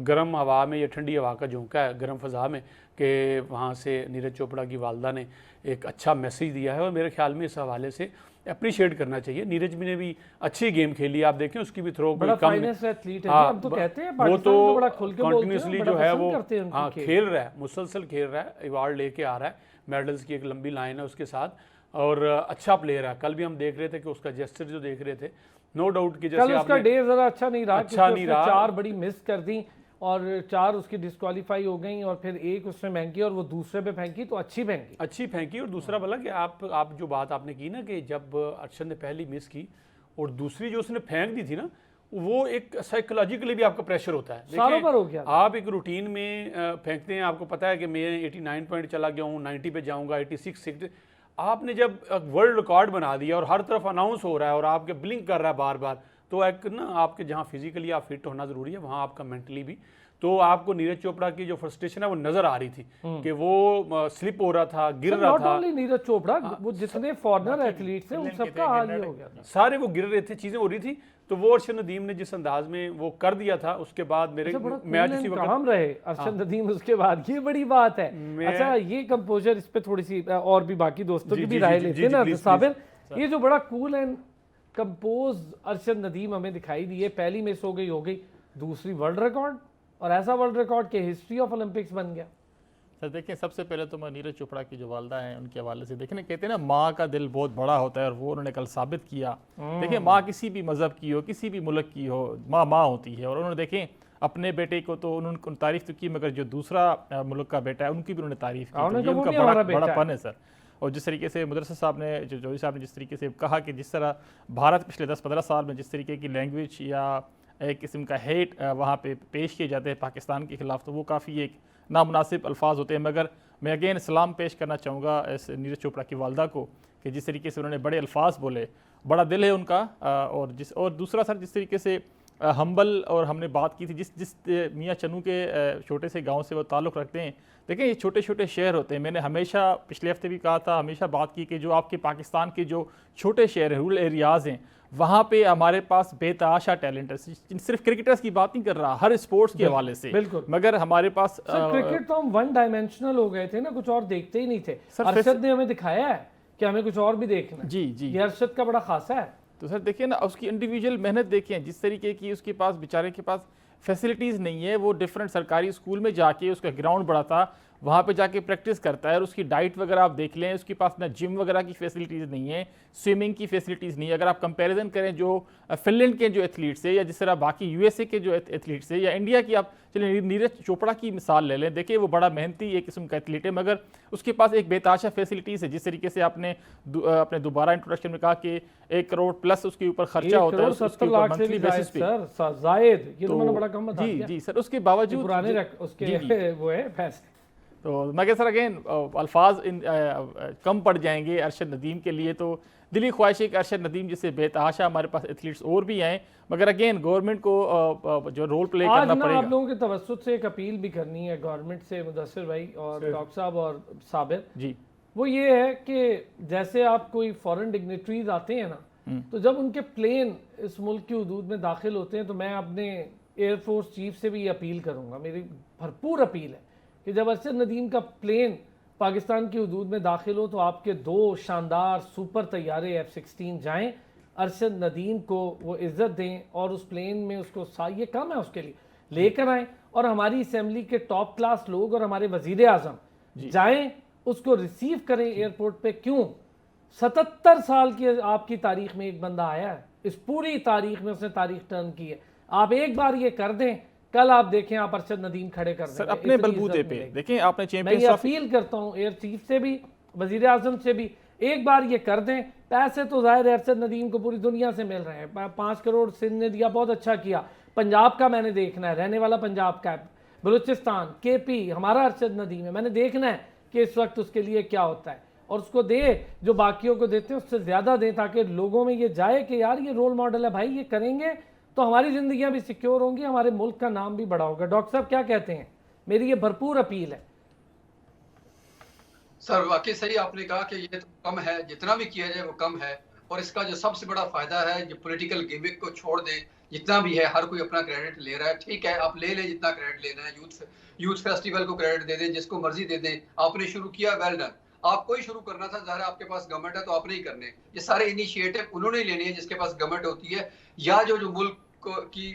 गर्म हवा में, या ठंडी हवा का झोंका है गर्म फ़ज़ा में, कि वहाँ से नीरज चोपड़ा की वालदा ने एक अच्छा मैसेज दिया है और मेरे ख्याल में इस हवाले से अप्रिशिएट करना चाहिए। नीरज ने भी अच्छी गेम खेली, आप देखें उसकी भी थ्रो
बड़ा
कम
फाइनेस्ट एथलीट है।
हाँ,
हम तो कहते हैं
वो तो
बड़ा खुल के बोलते हैं,
कंटिन्यूसली
बड़ा
जो है
पसंद
वो
करते हैं उनकी
हाँ
खेल।
खेल रहा है, मुसलसल खेल रहा है, अवार्ड लेके आ रहा है, मेडल्स की एक लंबी लाइन है उसके साथ और अच्छा प्लेयर है। कल भी हम देख रहे थे कि उसका जेस्चर जो देख रहे थे, नो डाउट कि
कल
जैसे
उसका
आपने
डे जरा अच्छा नहीं रहा,
अच्छा
क्योंकि
नहीं
उसने
रहा।
4 बड़ी मिस कर दी और 4 उसकी डिस्क्वालीफाई हो गई और फिर एक उसने फेंकी और वो दूसरे पे फेंकी तो अच्छी फेंकी।
और दूसरा भला कि आप जो बात आपने की ना कि जब अर्शद ने पहली मिस की और दूसरी जो उसने फेंक दी थी ना, वो एक साइकोलॉजिकली भी आपका प्रेशर होता है।
सारों पर हो गया।
आप एक रूटीन में फेंकते हैं, आपको पता है कि मैं 89 पॉइंट चला गया हूँ, 90 पे जाऊँगा, 86 आपने जब वर्ल्ड रिकॉर्ड बना दिया और हर तरफ अनाउंस हो रहा है और आपके ब्लिंक कर रहा है बार बार, तो एक ना आपके जहाँ फिजिकली आप फिट होना ज़रूरी है, वहाँ आपका मेंटली भी। तो आपको नीरज चोपड़ा की जो फ्रस्ट्रेशन है वो नजर आ रही थी कि वो स्लिप हो रहा था, गिर रहा
नॉट
था।
ओनली नीरज चोपड़ा, वो जितने फॉरेनर एथलीट्स हैं उन सबका हाल ये हो गया था।
सारे वो गिर रहे थे, चीजें हो रही थी। तो वो अर्शद नदीम ने जिस अंदाज में वो कर दिया था, उसके बाद मेरे मैच उसी वक्त
काम रहे अर्शद नदीम उसके बाद, ये बड़ी बात है। अच्छा, ये कंपोजर, इस पे थोड़ी सी और भी बाकी दोस्तों की भी राय लेते हैं ना साबिर। ये जो बड़ा cool and compose Arshad Nadeem हमें दिखाई दी है, पहली मिस हो गई, दूसरी वर्ल्ड रिकॉर्ड, और ऐसा वर्ल्ड रिकॉर्ड के हिस्ट्री ऑफ ओलंपिक्स बन गया।
सर देखिए, सबसे पहले तो मैं नीरज चोपड़ा की जो वालदा हैं उनके हवाले से देखने, कहते हैं ना माँ का दिल बहुत बड़ा होता है, और वो उन्होंने कल साबित किया। देखिए, माँ किसी भी मज़हब की हो, किसी भी मुल्क की हो, माँ होती है। और उन्होंने देखें अपने बेटे को तो उन्होंने तारीफ तो की, मगर जो दूसरा मुल्क का बेटा है उनकी भी उन्होंने तारीफ की। तो ये उनका बड़ा पन है सर। और जिस तरीके से मुदर्रिस साहब ने, जौहरी साहब ने जिस तरीके से कहा कि जिस तरह भारत पिछले 10-15 साल में जिस तरीके की लैंग्वेज या एक किस्म का हेट वहाँ पे पेश किए जाते हैं पाकिस्तान के ख़िलाफ़, तो वो काफ़ी एक नामुनासिब अल्फाज होते हैं। मगर मैं अगेन सलाम पेश करना चाहूँगा इस नीरज चोपड़ा की वालदा को कि जिस तरीके से उन्होंने बड़े अल्फाज बोले, बड़ा दिल है उनका। और दूसरा सर, जिस तरीके से हम्बल, और हमने बात की थी जिस मियाँ चन्नू के छोटे से गांव से वो ताल्लुक़ रखते हैं। देखें, ये छोटे छोटे शहर होते हैं। मैंने हमेशा पिछले हफ्ते भी कहा था, हमेशा बात की कि जो आपके पाकिस्तान के जो छोटे शहर हैं, रूरल एरियाज़ हैं, वहाँ पे हमारे पास बेतहाशा टैलेंट है। सिर्फ क्रिकेटर्स की बात नहीं कर रहा, हर स्पोर्ट्स के हवाले से।
बिल्कुल।
मगर हमारे पास
क्रिकेट तो हम वन डायमेंशनल हो गए थे ना, कुछ और देखते ही नहीं थे। अरशद ने हमें दिखाया है कि हमें कुछ और भी देखना है।
जी,
ये अरशद का बड़ा खासा है।
तो सर देखिए ना, उसकी इंडिविजुअल मेहनत देखिए, जिस तरीके की उसके पास, बेचारे के पास फैसिलिटीज़ नहीं है। वो डिफरेंट सरकारी स्कूल में जाके, उसका ग्राउंड बड़ा था, वहाँ पे जाके प्रैक्टिस करता है। और उसकी डाइट वगैरह आप देख लें, उसके पास ना जिम वगैरह की फैसिलिटीज़ नहीं है, स्विमिंग की फैसिलिटीज़ नहीं है। अगर आप कंपैरिजन करें जो फिनलैंड के जो एथलीट्स है, या जिस तरह बाकी यूएसए के जो एथलीट्स है, या इंडिया की, आप चलिए नीरज चोपड़ा की मिसाल ले लें। देखिए, वो बड़ा मेहनती एक किस्म का एथलीट है, मगर उसके पास एक बेताशा फैसिलिटीज़ है। जिस तरीके से आपने अपने दोबारा इंट्रोडक्शन में कहा कि 1 करोड़ प्लस उसके ऊपर खर्चा होता है, उसके ऊपर मंथली बेसिस पे।
ये तो मैंने बड़ा कम बता दिया।
जी सर, उसके बावजूद
पुराने उसके वो है पैसे।
तो मैं कह सर अगेन अल्फाज कम पड़ जाएंगे अरशद नदीम के लिए। तो दिली ख्वाहिश है कि अरशद नदीम जैसे बेतहाशा हमारे पास एथलीट्स और भी आए, मगर अगेन गवर्नमेंट को जो रोल प्ले करना पड़ेगा।
आप लोगों के तवज्जुह से एक अपील भी करनी है गवर्नमेंट से, मुदस्सिर भाई और डॉक्टर साहब और साबिर जी। वो ये है कि जैसे आप कोई फॉरेन डिग्नेटरीज आते हैं ना, तो जब उनके प्लेन इस मुल्क की हदूद में दाखिल होते हैं, तो मैं अपने एयरफोर्स चीफ से भी ये अपील करूँगा, मेरी भरपूर अपील है कि जब अरशद नदीम का प्लेन पाकिस्तान की हदूद में दाखिल हो, तो आपके 2 शानदार सुपर तैयारे F-16 जाएं, अरशद नदीम को वो इज़्ज़त दें और उस प्लेन में उसको ये कम है उसके लिए लेकर आएँ, और हमारी असेंबली के टॉप क्लास लोग और हमारे वज़ीर आज़म जाएँ, उसको रिसीव करें एयरपोर्ट पे। क्यों? 77 साल की आपकी तारीख में एक बंदा आया है, इस पूरी तारीख में उसने तारीख टर्न की है। आप एक बार ये कर दें, कल आप देखें आप अरशद नदीम खड़े कर
सर
देंगे,
अपने
इतनी
बलबूते
इज्जत
पे
मिलेगी।
देखें आपने
मैं ये
चैंपियंस ऑफ
अपील करता हूँ एयर चीफ से भी, वजीर आजम से भी, एक बार ये कर दें। पैसे तो जाहिर है अरशद नदीम को पूरी दुनिया से मिल रहे हैं, 5 करोड़ सिंध ने दिया, बहुत अच्छा किया। पंजाब का मैंने देखना है, रहने वाला पंजाब का है, बलूचिस्तान KP हमारा अरशद नदीम है, मैंने देखना है कि इस वक्त उसके लिए क्या होता है, और उसको दे जो बाकियों को देते हैं उससे ज़्यादा दें, ताकि लोगों में ये जाए कि यार ये रोल मॉडल है भाई, ये करेंगे तो हमारी ज़िंदगियाँ भी सिक्योर होंगी, हमारे मुल्क का नाम भी बड़ा होगा। डॉक्टर साहब क्या कहते हैं? मेरी ये भरपूर अपील है।
सर वाकई सही आपने कहा कि ये तो कम है, जितना भी किया जाए वो कम है, और इसका जो सबसे बड़ा फायदा है, जो पॉलिटिकल गिमिक को छोड़ दे, जितना भी है हर कोई अपना क्रेडिट ले रहा है, ठीक है आप ले लें जितना क्रेडिट लेना है, यूथ फेस्टिवल को क्रेडिट दे दें, जिसको मर्जी दे दें, आपने शुरू किया वेल डन, आपको ही शुरू करना था, ज़ाहिर आपके पास गवर्नमेंट है तो आपने ही करने, ये सारे इनिशिएटिव उन्होंने ही लेने हैं जिसके पास गवर्नमेंट होती है, या जो मुल्क की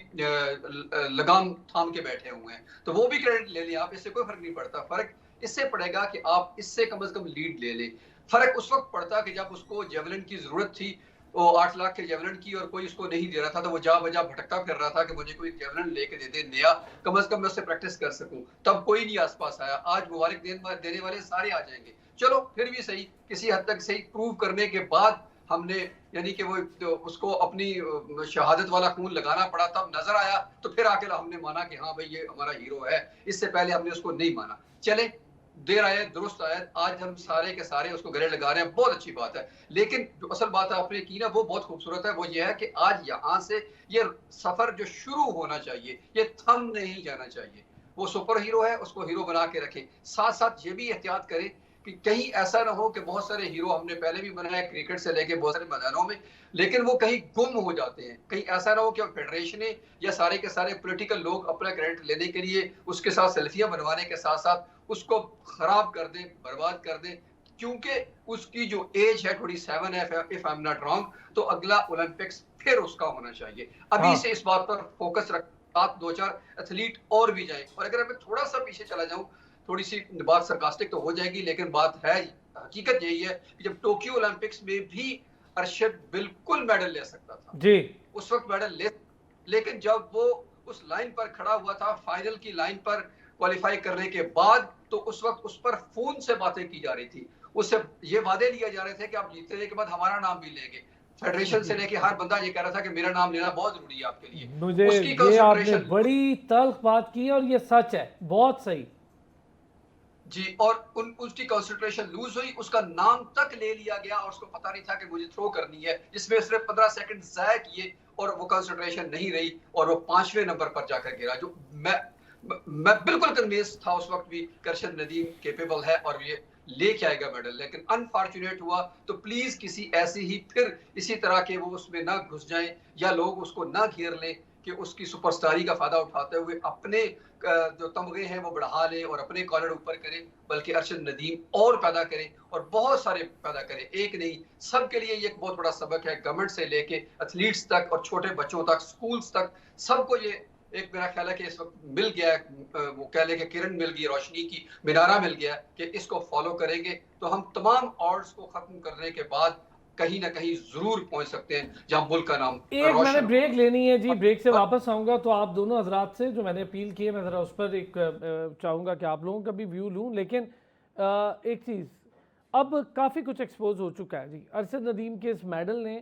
लगाम थाम के बैठे हुए हैं, तो वो भी क्रेडिट ले लें आप, इससे कोई फर्क नहीं पड़ता। फर्क इससे पड़ेगा कि आप इससे कम से कम लीड ले लें। फर्क उस वक्त पड़ता कि जब उसको जेवलिन की जरूरत थी, वो 8 लाख के जेवलिन की, और कोई उसको नहीं दे रहा था, तो वो जा बजा भटका कर रहा था कि मुझे कोई जेवलिन लेके दे दे नया, कम से कम मैं उससे प्रैक्टिस कर सकूं। तब कोई नहीं आसपास आया, आज मुबारक देने वाले सारे आ जाएंगे। चलो फिर भी सही, किसी हद तक सही प्रूव करने के बाद हमने, यानी कि वो तो उसको अपनी शहादत वाला खून लगाना पड़ा, तब नजर आया, तो फिर आके हमने माना कि हाँ भाई ये हमारा हीरो है। इससे पहले हमने उसको नहीं माना। चले, देर आए दुरुस्त आए, आज हम सारे के सारे उसको गले लगा रहे हैं, बहुत अच्छी बात है। लेकिन जो असल बात आपने की ना वो बहुत खूबसूरत है, वो ये है कि आज यहाँ से ये सफर जो शुरू होना चाहिए, ये थम नहीं जाना चाहिए। वो सुपर हीरो है, उसको हीरो बना के रखे, साथ साथ ये भी एहतियात करें कि कहीं ऐसा ना हो कि बहुत सारे हीरो हमने पहले भी बनाए क्रिकेट से लेके बहुत सारे मैदानों में, लेकिन वो कहीं गुम हो जाते हैं। कहीं ऐसा ना हो कि फेडरेशन या सारे के सारे पॉलिटिकल लोग अपना क्रेडिट लेने के लिए उसके साथ सेल्फियां बनवाने के साथ साथ उसको खराब कर दें, बर्बाद कर दें, क्योंकि उसकी जो एज है 27 है if I am not wrong, तो अगला ओलंपिक्स फिर उसका होना चाहिए। अभी से इस बात पर फोकस रख, आप 2-4 एथलीट और भी जाएं। और अगर मैं थोड़ा सा पीछे चला जाऊं, थोड़ी सी बात सरकास्टिक तो हो जाएगी, लेकिन बात है, हकीकत यही है कि जब टोक्यो ओलंपिक्स में भी अरशद बिल्कुल मेडल ले सकता था
जी,
उस वक्त मेडल ले, लेकिन जब वो उस लाइन पर खड़ा हुआ था, फाइनल की लाइन पर क्वालिफाई करने के बाद, तो उस वक्त उस पर फोन से बातें की जा रही थी, उससे ये वादे लिए जा रहे थे कि आप जीतने के बाद हमारा नाम भी लेंगे। फेडरेशन से लेके हर बंदा ये कह रहा था कि मेरा नाम लेना बहुत जरूरी है आपके लिए।
मुझे
उसकी
ये आपने
कंसंट्रेशन
बड़ी तल्ख बात की और ये सच है, बहुत सही
जी, और उसकी कंसंट्रेशन लूज हुई, उसका नाम तक ले लिया गया और उसको पता नहीं था कि मुझे थ्रो करनी है, जिसमें सिर्फ 15 सेकंड जाया किए और वो कंसंट्रेशन नहीं रही और वो 5वें नंबर पर जाकर गिरा। जो मैं बिल्कुल कन्विंस था उस वक्त भी कि अरशद नदीम कैपेबल है और ये लेके आएगा मेडल, लेकिन अनफॉर्चुनेट हुआ। तो प्लीज किसी ऐसी ही फिर इसी तरह के वो उसमें ना घुस जाएं या लोग उसको ना घेर लें कि उसकी सुपरस्टारी का फायदा उठाते हुए अपने जो तमगे हैं वो बढ़ा लें और अपने कॉलर ऊपर करें, बल्कि अरशद नदीम और पैदा करें और बहुत सारे पैदा करें, एक नहीं, सबके लिए ये एक बहुत बड़ा सबक है। गवर्नमेंट से लेके एथलीट्स तक और छोटे बच्चों तक, स्कूल्स तक, सबको ये एक मेरा ख्याल है कि इस वक्त मिल गया है, वो कह ले कि किरण मिल गई, रोशनी की मीनारा मिल गया कि इसको फॉलो करेंगे तो हम तमाम ऑड्स को खत्म करने के बाद कहीं ना कहीं जरूर पहुंच सकते हैं जहां मुल्क का नाम
एक मैंने
रोशन
ब्रेक
हो।
लेनी है जी, ब्रेक से वापस आऊंगा तो आप दोनों हजरात से जो मैंने अपील की है मैं ज़रा उस पर एक चाहूँगा कि आप लोगों का भी व्यू लूँ। लेकिन एक चीज़, अब काफ़ी कुछ एक्सपोज हो चुका है जी। अरशद नदीम के इस मेडल ने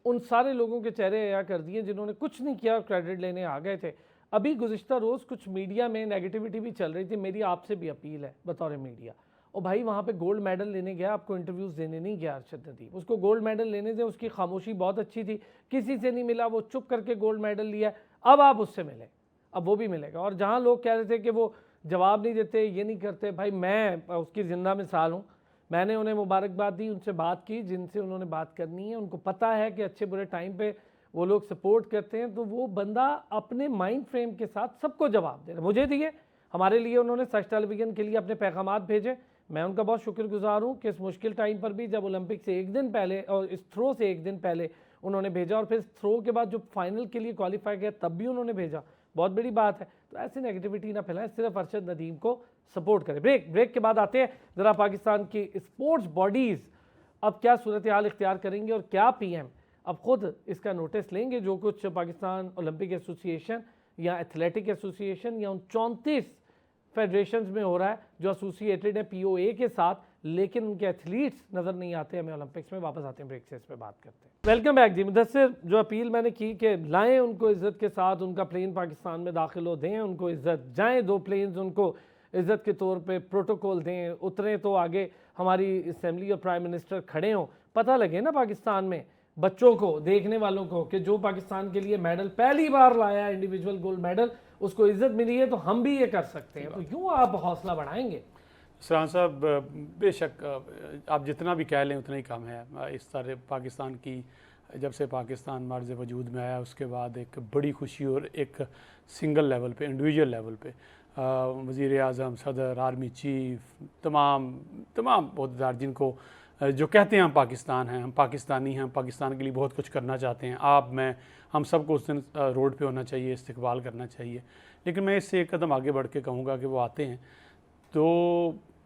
उन सारे लोगों के चेहरे अया कर दिए जिन्होंने कुछ नहीं किया और क्रेडिट लेने आ गए थे। अभी गुज़िश्ता रोज़ कुछ मीडिया में नेगेटिविटी भी चल रही थी, मेरी आपसे भी अपील है बतौर मीडिया, और भाई वहाँ पे गोल्ड मेडल लेने गया, आपको इंटरव्यूज़ देने नहीं गया अरशद नदीम, उसको गोल्ड मेडल लेने से उसकी खामोशी बहुत अच्छी थी, किसी से नहीं मिला, वो चुप करके गोल्ड मेडल लिया। अब आप उससे मिले, अब वो भी मिलेगा। और जहाँ लोग कह रहे थे कि वो जवाब नहीं देते, ये नहीं करते, भाई मैं उसकी ज़िंदा मिसाल हूँ। मैंने उन्हें मुबारकबाद दी, उनसे बात की जिनसे उन्होंने बात करनी है, उनको पता है कि अच्छे बुरे टाइम पे वो लोग सपोर्ट करते हैं, तो वो बंदा अपने माइंड फ्रेम के साथ सबको जवाब दे रहा है। मुझे दिए, हमारे लिए उन्होंने सच टेलीविज़न के लिए अपने पैगामात भेजे, मैं उनका बहुत शुक्रगुजार हूँ कि इस मुश्किल टाइम पर भी, जब ओलंपिक से एक दिन पहले और इस थ्रो से एक दिन पहले उन्होंने भेजा, और फिर थ्रो के बाद जो फाइनल के लिए क्वालिफाई किया तब भी उन्होंने भेजा, बहुत बड़ी बात है। तो ऐसी नेगेटिविटी ना फैलाएं, सिर्फ अरशद नदीम को सपोर्ट करें। ब्रेक के बाद आते हैं ज़रा पाकिस्तान की स्पोर्ट्स बॉडीज़ अब क्या सूरत हाल इख्तियार करेंगी और क्या PM अब खुद इसका नोटिस लेंगे जो कुछ पाकिस्तान ओलंपिक एसोसिएशन या एथलेटिक एसोसिएशन या उन 34 फेडरेशंस में हो रहा है जो एसोसिएटेड है POA के साथ, लेकिन उनके एथलीट्स नज़र नहीं आते हमें ओलंपिक्स में। वापस आते हैं ब्रेक से, इस पे बात करते हैं। वेलकम बैक जी। मुदस्सिर, जो अपील मैंने की कि लाएं उनको इज़्ज़त के साथ, उनका प्लेन पाकिस्तान में दाखिल हो, दें उनको इज़्ज़त, जाएँ 2 प्लेन्स उनको इज़्ज़त के तौर पे प्रोटोकॉल दें, उतरें तो आगे हमारी असेंबली और प्राइम मिनिस्टर खड़े हों, पता लगे ना पाकिस्तान में बच्चों को, देखने वालों को कि जो पाकिस्तान के लिए मेडल पहली बार लाया इंडिविजुअल गोल्ड मेडल, उसको इज्जत मिली है तो हम भी ये कर सकते हैं। तो यूँ आप हौसला बढ़ाएंगे?
सरान साहब, बेशक आप जितना भी कह लें उतना ही कम है। इस तरह पाकिस्तान की, जब से पाकिस्तान मर्ज़ वजूद में आया उसके बाद एक बड़ी खुशी और एक सिंगल लेवल पे, इंडिविजुअल लेवल पे वज़ीर आज़म, सदर, आर्मी चीफ, तमाम अहदेदार जिनको जो कहते हैं हम पाकिस्तान हैं, हम पाकिस्तानी हैं, हम पाकिस्तान के लिए बहुत कुछ करना चाहते हैं, आप, मैं, हम सबको उस दिन रोड पे होना चाहिए, इस्तकबाल करना चाहिए। लेकिन मैं इससे एक कदम आगे बढ़ के कहूँगा कि वो आते हैं तो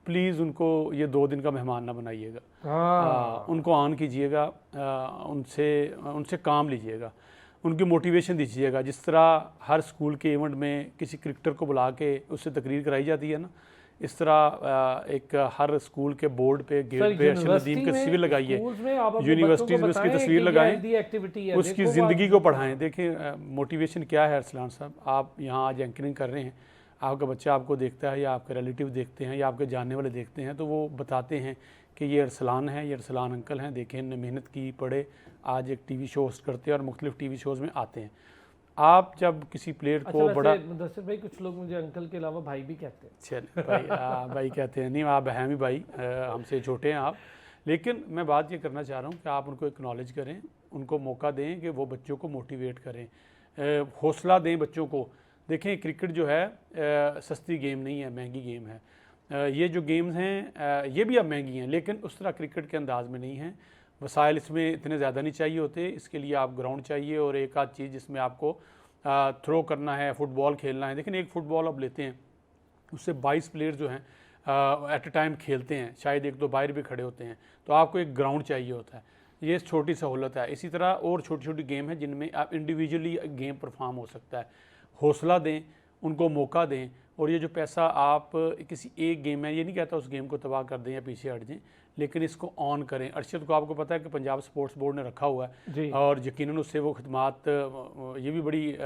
प्लीज़ उनको ये 2 दिन का मेहमान ना बनाइएगा। उनको ऑन कीजिएगा, उनसे काम लीजिएगा, उनकी मोटिवेशन दीजिएगा। जिस तरह हर स्कूल के इवेंट में किसी क्रिकेटर को बुला के उससे तकरीर कराई जाती है ना, इस तरह एक हर स्कूल के बोर्ड पे, गेट पे अरशद नदीम की तस्वीर लगाइए, यूनिवर्सिटीज़ में उसकी तस्वीर लगाएं, उसकी ज़िंदगी को पढ़ाएं। देखें मोटिवेशन क्या है अरसलान साहब, आप यहाँ आज एंकरिंग कर रहे हैं, आपका बच्चा आपको देखता है या आपके रिलेटिव देखते हैं या आपके जानने वाले देखते हैं, तो वो बताते हैं कि ये अरसलान है, ये अरसलान अंकल हैं, देखें इन्होंने मेहनत की, पढ़े, आज एक TV शो होस्ट करते हैं और मुख्तलिफ TV शोज़ में आते हैं। आप जब किसी प्लेयर को बड़ा,
मुदस्सिर भाई कुछ लोग मुझे अंकल के अलावा भाई भी कहते हैं।
चल भाई, भाई कहते हैं, नहीं आप हैं भी भाई, हमसे छोटे हैं आप। लेकिन मैं बात ये करना चाह रहा हूँ कि आप उनको एक्नॉलेज करें, उनको मौका दें कि वो बच्चों को मोटिवेट करें, हौसला दें बच्चों को। देखें क्रिकेट जो है सस्ती गेम नहीं है, महंगी गेम है। ये जो गेम्स हैं ये भी अब महंगी हैं, लेकिन उस तरह क्रिकेट के अंदाज में नहीं है। वसाइल इसमें इतने ज़्यादा नहीं चाहिए होते, इसके लिए आप ग्राउंड चाहिए और एक आध चीज़ जिसमें आपको थ्रो करना है, फुटबॉल खेलना है। लेकिन एक फ़ुटबॉल अब लेते हैं, उससे 22 प्लेयर जो हैं एट अ टाइम खेलते हैं, शायद 1-2 बाहर भी खड़े होते हैं, तो आपको एक ग्राउंड चाहिए होता है। ये छोटी सहूलत है। इसी तरह और छोटी छोटी गेम है जिनमें आप इंडिविजुअली गेम परफॉर्म हो सकता है। हौसला दें, उनको मौका दें। और ये जो पैसा आप किसी एक गेम में, ये नहीं कहता उस गेम को तबाह कर दें या पीछे हट जाएं, लेकिन इसको ऑन करें। अरशद को आपको पता है कि पंजाब स्पोर्ट्स बोर्ड ने रखा हुआ है और यकीनन उससे वो खिदमात, ये भी बड़ी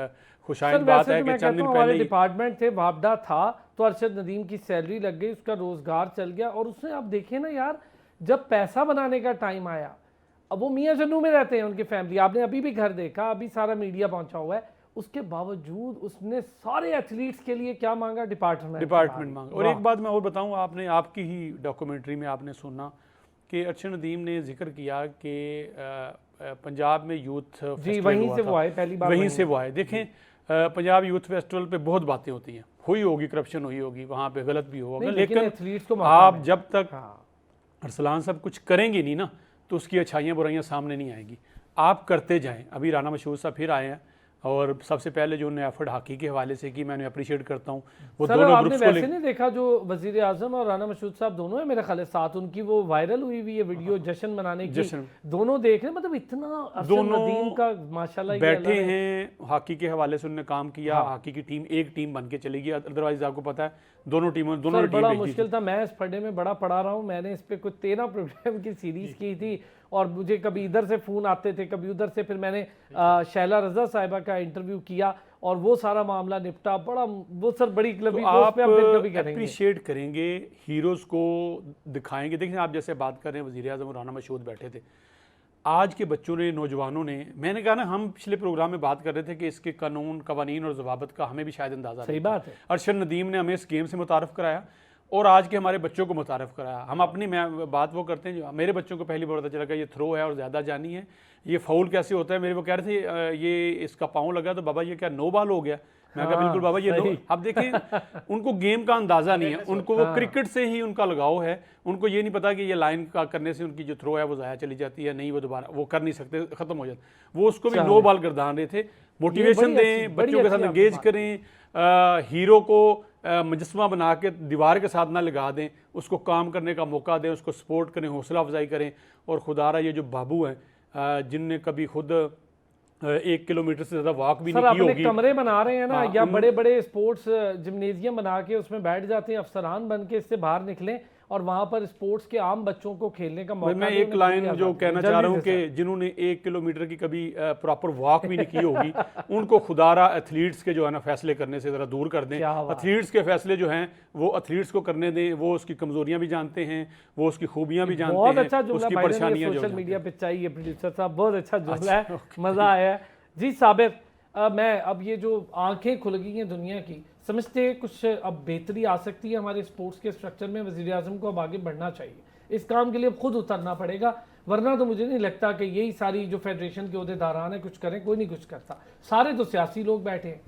खुशाइन बात है कि चंद दिन पहले
डिपार्टमेंट थे, वापडा था, तो अरशद नदीम की सैलरी लग गई, उसका रोजगार चल गया। और उसने आप देखें ना यार, जब पैसा बनाने का टाइम आया, अब वो मियाँ जन्नू में रहते हैं, उनकी फैमिली, आपने अभी भी घर देखा, अभी सारा मीडिया पहुंचा हुआ है, उसके बावजूद उसने सारे एथलीट्स के लिए क्या मांगा? डिपार्टमेंट मांगा।
और एक बात मैं और बताऊं, आपने आपकी ही डॉक्यूमेंट्री में आपने सुना कि अरशद नदीम ने जिक्र किया कि पंजाब में यूथ
जी वहीं से वो आए, पहली बार
वहीं से वो आए। देखें पंजाब यूथ फेस्टिवल पे बहुत बातें होती हैं, हुई होगी, करप्शन हुई होगी, वहाँ पे गलत भी होगा, लेकिन
एथलीट्स को
आप जब तक अरसलान साहब कुछ करेंगे नहीं ना, तो उसकी अच्छाइयाँ बुराइयाँ सामने नहीं आएगी। आप करते जाएँ। अभी राना मशहूर साहब फिर आए हैं और सबसे पहले जो उन्होंने एफर्ट हॉकी के हवाले से की, मैं उन्हें अप्रिशिएट करता हूँ। वो दोनों ग्रुप्स को
वैसे नहीं देखा जो वजीर आजम और राना मशहूद साहब दोनों है मेरे ख्याल साथ, उनकी वो वायरल हुई हुई है वीडियो जश्न मनाने की, दोनों देख रहे, मतलब इतना
दोनों
का माशाल्लाह
बैठे हैं। हॉकी के हवाले से उन्होंने काम किया, हॉकी की टीम एक टीम बन के चलेगी, अदरवाइज आपको पता है दोनों टीमों
बड़ा मुश्किल था। मैं इस पढ़ने में बड़ा पढ़ा रहा हूँ, मैंने इस पे कुछ 13 प्रोग्राम की सीरीज की थी और मुझे कभी इधर से फ़ोन आते थे, कभी उधर से। फिर मैंने शैला रजा साहिबा का इंटरव्यू किया और वो सारा मामला निपटा। बड़ा वो सर बड़ी क्लब
तो आप अप्रिशिएट करेंगे, हीरोज़ को दिखाएंगे। देखिए आप जैसे बात कर रहे हैं, वज़ीर आज़म और राना मशहूद बैठे थे, आज के बच्चों ने, नौजवानों ने, मैंने कहा ना, हम पिछले प्रोग्राम में बात कर रहे थे कि इसके कानून, कवानीन और ज़वाबत का हमें भी शायद अंदाज़ा
सही बात है।
अरशद नदीम ने हमें इस गेम से मुतारफ़ कराया और आज के हमारे बच्चों को मुतारफ़ कराया। हम अपनी बात वो करते हैं, जो मेरे बच्चों को पहली बार पता चला कि ये थ्रो है और ज़्यादा जानी है, ये फाउल कैसे होता है। मेरे वो कह रहे थे ये इसका पाँव लगा तो बाबा ये क्या नो बॉल हो गया। मैं कहा बिल्कुल बाबा ये नो। अब देखें उनको गेम का अंदाज़ा नहीं है, उनको वो क्रिकेट से ही उनका लगाव है। उनको ये नहीं पता कि ये लाइन का करने से उनकी जो थ्रो है वो ज़ाया चली जाती है, नहीं वो दोबारा वो कर नहीं सकते, ख़त्म हो जाता। वो उसको भी नो बॉल गर्दान रहे थे। मोटिवेशन दें, बच्चों के साथ एंगेज करें, हीरो को मुजस्मा बना के दीवार के साथ ना लगा दें, उसको काम करने का मौका दें, उसको सपोर्ट करें, हौसला अफजाई करें। और खुदारा ये जो बाबू हैं जिनने कभी खुद 1 किलोमीटर से ज़्यादा वॉक भी
सर
नहीं की
अपने
होगी।
कमरे बना रहे हैं ना,
हाँ,
या बड़े बड़े स्पोर्ट्स जिम्नेजियम बना के उसमें बैठ जाते हैं, अफसरान बन के इससे बाहर निकलें और वहां पर स्पोर्ट्स के आम बच्चों को खेलने का मौका
मैं
दें,
एक
उन्हें
लाइन
पूरी
जो
आज़ादी
कहना
दें।
चाह रहा
जल्दी
हूँ
से
कि जिन्होंने 1 किलोमीटर की कभी प्रॉपर वॉक भी नहीं की होगी उनको खुदारा एथलीट्स के जो है ना फैसले करने से ज़रा दूर कर दें।
क्या बात।
एथलीट्स के फैसले जो हैं वो एथलीट्स को करने दें, वो उसकी कमजोरियां भी जानते हैं, वो उसकी खूबियां भी जानते
बहुत
हैं,
अच्छा जुमला
उसकी
भाईजान, ये
परेशानियां जो
सोशल
जानते
मीडिया
हैं।
पे चाहिए प्रोड्यूसर साहब, बहुत अच्छा जुमला है, मजा आया है जी। साबिर, मैं अब ये जो आंखें खुल गई हैं दुनिया की, समझते हैं कुछ अब बेहतरी आ सकती है हमारे स्पोर्ट्स के स्ट्रक्चर में, वज़ीर आज़म को अब आगे बढ़ना चाहिए, इस काम के लिए अब खुद उतरना पड़ेगा, वरना तो मुझे नहीं लगता कि यही सारी जो फेडरेशन के अहदेदारान है कुछ करें, कोई नहीं कुछ करता, सारे तो सियासी लोग बैठे हैं।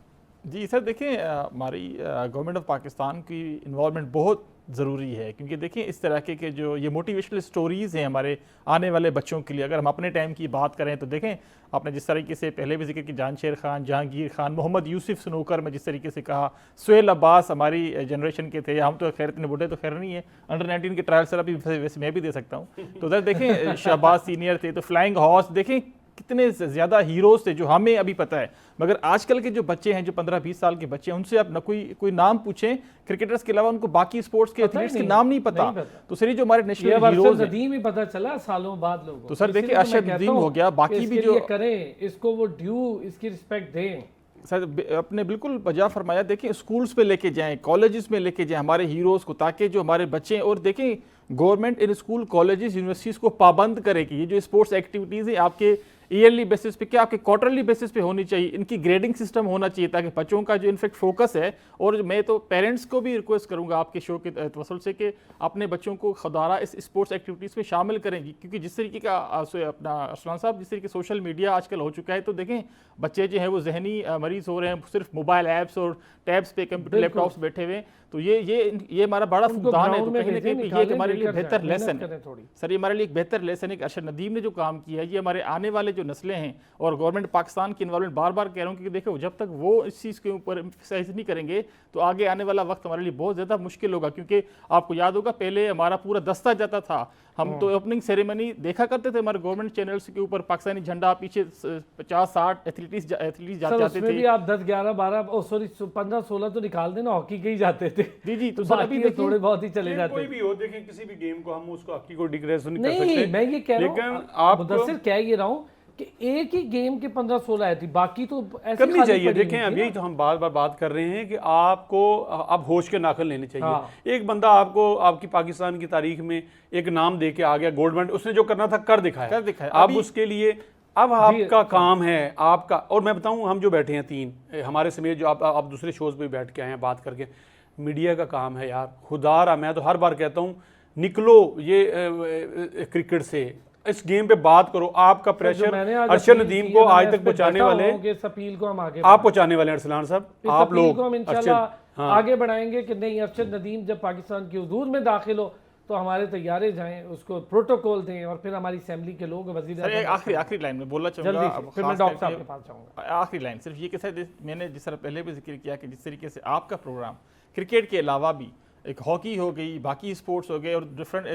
जी सर, देखें हमारी गवर्नमेंट ऑफ पाकिस्तान की इन्वॉल्वमेंट बहुत ज़रूरी है, क्योंकि देखिए इस तरह के जो ये मोटिवेशनल स्टोरीज़ हैं हमारे आने वाले बच्चों के लिए, अगर हम अपने टाइम की बात करें तो देखें आपने जिस तरीके से पहले भी जिक्र की, जानशेर खान, जहांगीर खान, मोहम्मद यूसुफ स्नूकर में जिस तरीके से कहा, सुहेल अब्बास हमारी जनरेशन के थे, हम तो खैर इतने बूढ़े तो खैर नहीं है, अंडर 19 के ट्रायल सर अभी वैसे मैं भी दे सकता हूँ, तो उधर देखें शहबाज सीनियर थे, तो फ्लाइंग हॉर्स देखें कितने ज़्यादा हीरोज़ थे जो हमें अभी पता है, मगर आजकल के जो बच्चे हैं, जो 15-20 साल के बच्चे हैं, उनसे आप न कोई नाम पूछें क्रिकेटर्स के अलावा, उनको बाकी स्पोर्ट्स के एथलीट्स के नाम नहीं पता। तो सर जो हमारे नेशनल हीरोज हैं,
नदीम ही पता चला सालों बाद लोगों
तो सर देखिए अरशद नदीम हो गया, बाकी भी जो
करें इसको वो ड्यू, इसकी रिस्पेक्ट दें।
सर आपने बिल्कुल बजा फरमाया, देखें स्कूल्स पे लेके जाएं, कॉलेजेस में लेके जाएं हमारे हीरोज़ को, ताकि जो हमारे बच्चे हैं, और देखें government in school colleges universities को पाबंद करेगी, ये जो स्पोर्ट्स एक्टिविटीज़ है आपके ईयरली बेसिस पे, क्या आपके क्वार्टरली बेसिस पे होनी चाहिए, इनकी ग्रेडिंग सिस्टम होना चाहिए, ताकि बच्चों का जो इनफेक्ट फोकस है, और मैं तो पेरेंट्स को भी रिक्वेस्ट करूंगा आपके शो के तवसल से कि अपने बच्चों को खुदारा इस स्पोर्ट्स एक्टिविटीज़ में शामिल करेंगी, क्योंकि जिस तरीके का अपना अरसलान साहब जिस तरीके सोशल मीडिया आजकल हो चुका है, तो देखें बच्चे जो हैं वो जहनी मरीज़ हो रहे हैं, सिर्फ मोबाइल ऐप्स और टैब्स पे कंप्यूटर लैपटॉप्स बैठे हुए, तो ये हमारा बड़ा फुकदान है, तो कहीं ना कहीं ये हमारे लिए बेहतर लेसन है सर, ये हमारे लिए एक बेहतर लेसन है कि अरशद नदीम ने जो काम किया है, ये हमारे आने वाले जो नस्लें हैं, और गवर्नमेंट पाकिस्तान की इन्वॉल्वमेंट बार बार कह रहा हूँ, क्योंकि देखो जब तक वो इस चीज़ के ऊपर एम्फसाइज नहीं करेंगे तो आगे आने वाला वक्त हमारे लिए बहुत ज़्यादा मुश्किल होगा, क्योंकि आपको याद होगा पहले हमारा पूरा दस्ता जाता था, हम तो ओपनिंग सेरेमनी देखा करते थे हमारे गवर्नमेंट चैनल्स के ऊपर, पाकिस्तानी झंडा पीछे 50-60 एथलीट्स जाते थे,
भी आप 10, 11, 12 सॉरी 15, 16 तो निकाल देना, हॉकी के ही जाते थे
जी तो सर अभी
थोड़े बहुत ही चले जाते
कोई भी हो, देखें किसी भी गेम को हम उसको हॉकी को डिग्रेस नहीं कर
नहीं,
सकते।
मैं ये कह रहा हूँ,
लेकिन आप
मुदस्सिर कह ये रहा हूँ कि एक ही गेम के 15-16 आए थे, बाकी तो ऐसे
करनी
खाली
चाहिए।
पड़ी
देखें
हुई
अब
थी
यही
ना।
तो हम बार बार बात कर रहे हैं कि आपको अब होश के नाखुन लेने चाहिए।
हाँ।
एक बंदा आपको आपकी पाकिस्तान की तारीख में एक नाम दे के आ गया, गोल्ड मेडल, उसने जो करना था कर दिखाया। अब उसके लिए अब आपका काम है आपका, और मैं बताऊं हम जो बैठे हैं तीन हमारे समेत जो आप दूसरे शोज पे बैठ के आए हैं बात करके, मीडिया का काम है यार, खुदारा मैं तो हर बार कहता हूं निकलो ये क्रिकेट से, इस गेम पे बात करो, आपका प्रेशर अरशद नदीम को आज तक पहुंचाने वाले,
अपील को हम आगे
आप पहुंचाने वाले अरसलान साहब, आप लोग
हम इंशाल्लाह आगे बढ़ाएंगे कि नहीं, अरशद नदीम जब पाकिस्तान की हुदूद में दाखिल हो तो हमारे तैयारे जाएं, उसको प्रोटोकॉल दें, और फिर हमारी असेंबली के लोग वज़ीर
आखिरी लाइन में बोलना चाहूँगा,
फिर मैं डॉक्टर साहब के पास जाऊँगा।
आखिरी लाइन सिर्फ ये कि मैंने जिस तरह पहले भी जिक्र किया कि जिस तरीके से आपका प्रोग्राम क्रिकेट के अलावा भी एक हॉकी हो गई, बाकी स्पोर्ट्स हो गए, और डिफरेंट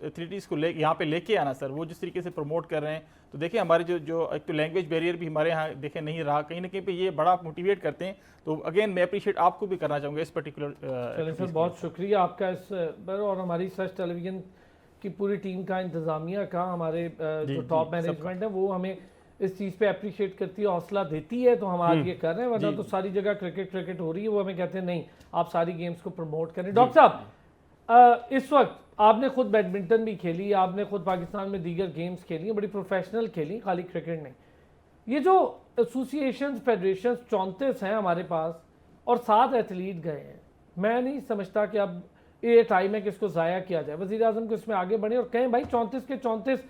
एथलीट्स को यहाँ पे लेके आना सर, वो जिस तरीके से प्रमोट कर रहे हैं, तो देखिए हमारे जो एक तो लैंग्वेज बैरियर भी हमारे यहाँ देखें नहीं रहा, कहीं ना कहीं पे ये बड़ा मोटिवेट करते हैं, तो अगेन मैं अप्रिशिएट आपको भी करना चाहूँगा इस पर्टिकुलर।
चलिए सर, बहुत शुक्रिया आपका इस पर, और हमारी सर्च टेलीविजन की पूरी टीम का, इंतज़ामिया का, हमारे जो टॉप मैनेजमेंट है वो हमें इस चीज़ पे अप्रिशिएट करती है, हौसला देती है, तो हम आज ये कर रहे हैं, वरना तो सारी जगह क्रिकेट हो रही है, वो हमें कहते हैं नहीं आप सारी गेम्स को प्रमोट करें। डॉक्टर साहब, इस वक्त आपने खुद बैडमिंटन भी खेली, आपने खुद पाकिस्तान में दीगर गेम्स खेली, बड़ी प्रोफेशनल खेली, खाली क्रिकेट नहीं, ये जो एसोसिएशन फेडरेशन 34 हैं हमारे पास और 7 एथलीट गए हैं, मैं नहीं समझता कि अब ये टाइम है कि इसको ज़ाया किया जाए, वज़ीर आज़म को इसमें आगे बढ़े और कहें भाई 34 के 34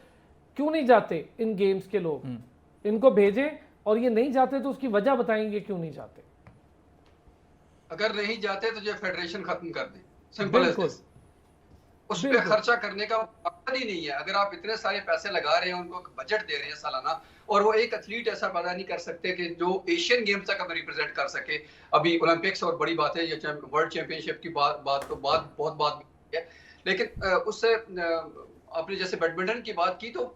क्यों नहीं जाते इन गेम्स के लोग, इनको भेजें, और ये नहीं जाते तो उसकी वजह बताएंगे क्यों नहीं जाते।
अगर नहीं जाते तो जो फेडरेशन खत्म कर दें, सिंपल एज दिस, उस पर खर्चा करने का मकसद ही नहीं है। अगर आप इतने सारे पैसे लगा रहे हैं, उनको बजट दे रहे हैं सालाना, और वो एक एथलीट ऐसा पैदा नहीं कर सकते कि जो एशियन गेम्स तक हमें रिप्रेजेंट कर सके, अभी ओलंपिक्स और बड़ी बात है, ये वर्ल्ड चैंपियनशिप की बात तो बहुत है, लेकिन उससे आपने जैसे बैडमिंटन की बात की, तो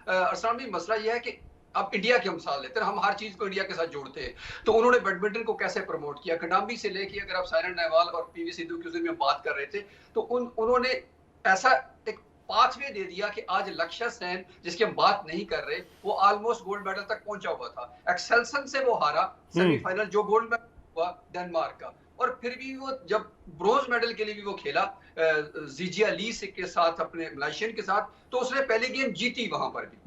अरसलान भाई, मसला यह है कि अब इंडिया की मिसाल लेते हैं, हम हर चीज को इंडिया के साथ जोड़ते हैं। तो उन्होंने बैडमिंटन को कैसे प्रमोट किया, किदाम्बी से लेके, अगर आप साइना नेहवाल और पीवी सिंधु की उसमें बात कर रहे थे, तो उन्होंने ऐसा एक पाथवे दे दिया कि आज लक्ष्य सेन, जिसकी हम बात नहीं कर रहे, वो ऑलमोस्ट गोल्ड मेडल तक पहुंचा हुआ था। एक्सेल्सन से वो हारा सेमीफाइनल, जो गोल्ड मेडल हुआ डेनमार्क का, और फिर भी वो जब ब्रोंज मेडल के लिए भी वो खेला जिजिया ली के साथ, अपने मलेशियन के साथ, तो उसने पहली गेम जीती वहां पर भी।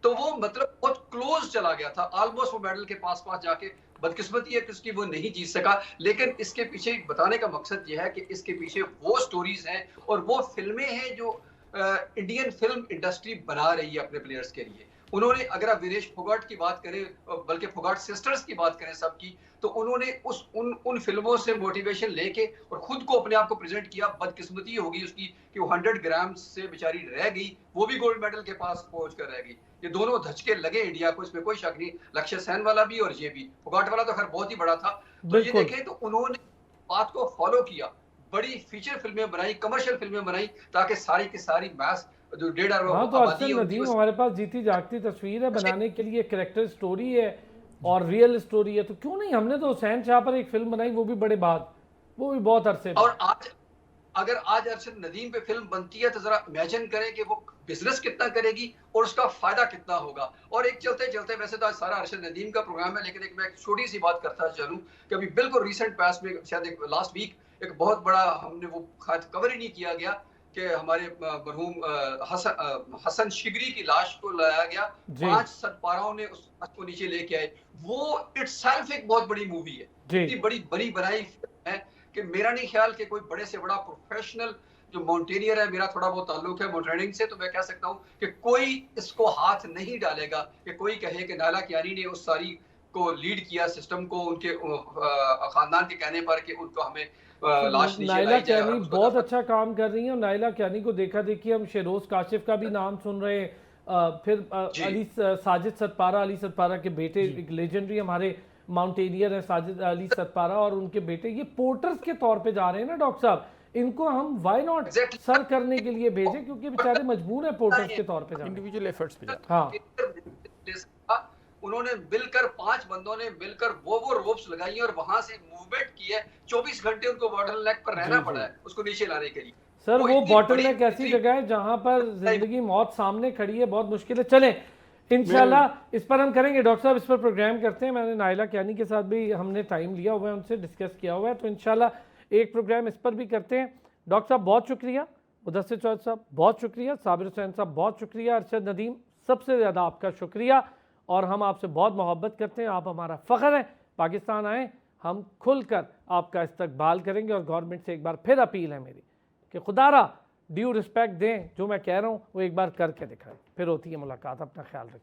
तो वो मतलब बहुत क्लोज चला गया था, ऑलमोस्ट वो मेडल के पास जाके। बदकिस्मती है कि उसकी वो नहीं जीत सका, लेकिन इसके पीछे बताने का मकसद यह है कि इसके पीछे वो स्टोरीज हैं और वो फिल्में हैं जो इंडियन फिल्म इंडस्ट्री बना रही है अपने प्लेयर्स के लिए। उन्होंने, अगर आप विनेश फोगाट की बात करें, बल्कि फोगाट सिस्टर्स की बात करें सबकी, तो उन्होंने उन फिल्मों से मोटिवेशन लेके और खुद को अपने आप को प्रेजेंट किया। बदकिस्मती होगी उसकी कि वो 100 ग्राम से बेचारी रह गई, वो भी गोल्ड मेडल के पास पहुंच कर रह गई। ये दोनों धचके लगे इंडिया को, इसमें कोई शक नहीं। लक्ष्य सेन वाला भी और ये भी। फोगाट वाला तो खैर बहुत ही बड़ा था। तो ये देखें, तो उन्होंने बात को फॉलो किया, बड़ी फीचर फिल्में बनाई, कमर्शियल फिल्में बनाई, ताकि सारी की सारी मैस जो 1.5 अरब
हाँ, तो
आबादी
अरशद
है
नदीम हमारे पास जीती जागती तस्वीर है बनाने के लिए, कैरेक्टर स्टोरी है और रियल स्टोरी है। तो क्यों नहीं, हमने तो हुसैन शाह पर एक फिल्म बनाई, वो भी बड़े बाद, वो भी बहुत अरसे में।
और आज अगर आज अरशद नदीम पे फिल्म बनती है, तो जरा इमेजिन करें कि वो बिजनेस कितना करेगी और उसका फायदा कितना होगा। और एक चलते चलते, वैसे तो आज सारा अरशद नदीम का प्रोग्राम है, लेकिन एक मैं छोटी सी बात करता चलूं कि अभी बिल्कुल रिसेंट पास्ट में, शायद लास्ट वीक, एक बहुत बड़ा हमने वो कवर ही नहीं किया गया कि हमारे मरहूम हसन शिगरी की लाश को लाया गया, 5 सदपाराओं ने उसको नीचे लेके आए। वो इटसेल्फ एक बहुत बड़ी मूवी है, इतनी बड़ी बनाई है कि मेरा नहीं ख्याल कि कोई बड़े से बड़ा प्रोफेशनल जो माउंटेनियर है, मेरा थोड़ा बहुत ताल्लुक है माउंटेनियरिंग से, तो मैं कह सकता हूँ कि कोई इसको हाथ नहीं डालेगा कि कोई कहे कि नायला कियानी ने उस सारी को लीड किया सिस्टम को, उनके खानदान के कहने पर कि उनको हमें लाश नीचे
नायला
लाई जाए।
कियानी बहुत अच्छा काम कर रही हैं, और नायला कियानी को देखा देखी हम शेरोज काशिफ का भी नाम सुन रहे हैं, फिर अली साजिद सतपारा, अली सतपारा के बेटे, एक लेजेंडरी हमारे माउंटेनियर है साजिद अली सतपारा, और उनके बेटे ये पोर्टर्स के तौर पे जा रहे हैं ना डॉक्टर साहब। इनको हम व्हाई नॉट सर करने के लिए भेजें, क्योंकि बेचारे मजबूर हैं पोर्टर्स के तौर पे जाना,
इंडिविजुअल एफर्ट्स पे।
हाँ,
उन्होंने मिलकर 5 बंदों ने मिलकर वो रोप्स लगाई और वहां से मूवमेंट की है। 24 घंटे उनको बॉटल नेक पर रहना पड़ा है उसको नीचे लाने के लिए।
सर वो बॉटल नेक ऐसी जगह है जहां पर जिंदगी मौत सामने खड़ी है, बहुत मुश्किल है। चलें इंशाल्लाह इस पर हम करेंगे डॉक्टर साहब, इस पर प्रोग्राम करते हैं। मैंने नायला कियानी के साथ भी हमने टाइम लिया हुआ है, उनसे डिस्कस किया हुआ है, तो इंशाल्लाह एक प्रोग्राम इस पर भी करते हैं। डॉक्टर साहब बहुत शुक्रिया, मुदस्सिर चौधरी साहब बहुत शुक्रिया, साबिर हुसैन साहब बहुत शुक्रिया, अरशद नदीम सबसे ज़्यादा आपका शुक्रिया, और हम आपसे बहुत मोहब्बत करते हैं, आप हमारा फ़ख्र हैं। पाकिस्तान आएँ, हम खुलकर आपका इस्तकबाल करेंगे, और गवर्नमेंट से एक बार फिर अपील है मेरी कि खुदारा ड्यू रिस्पेक्ट दें, जो मैं कह रहा हूँ वो एक बार करके दिखाएं। फिर होती है मुलाकात, अपना ख्याल रखें।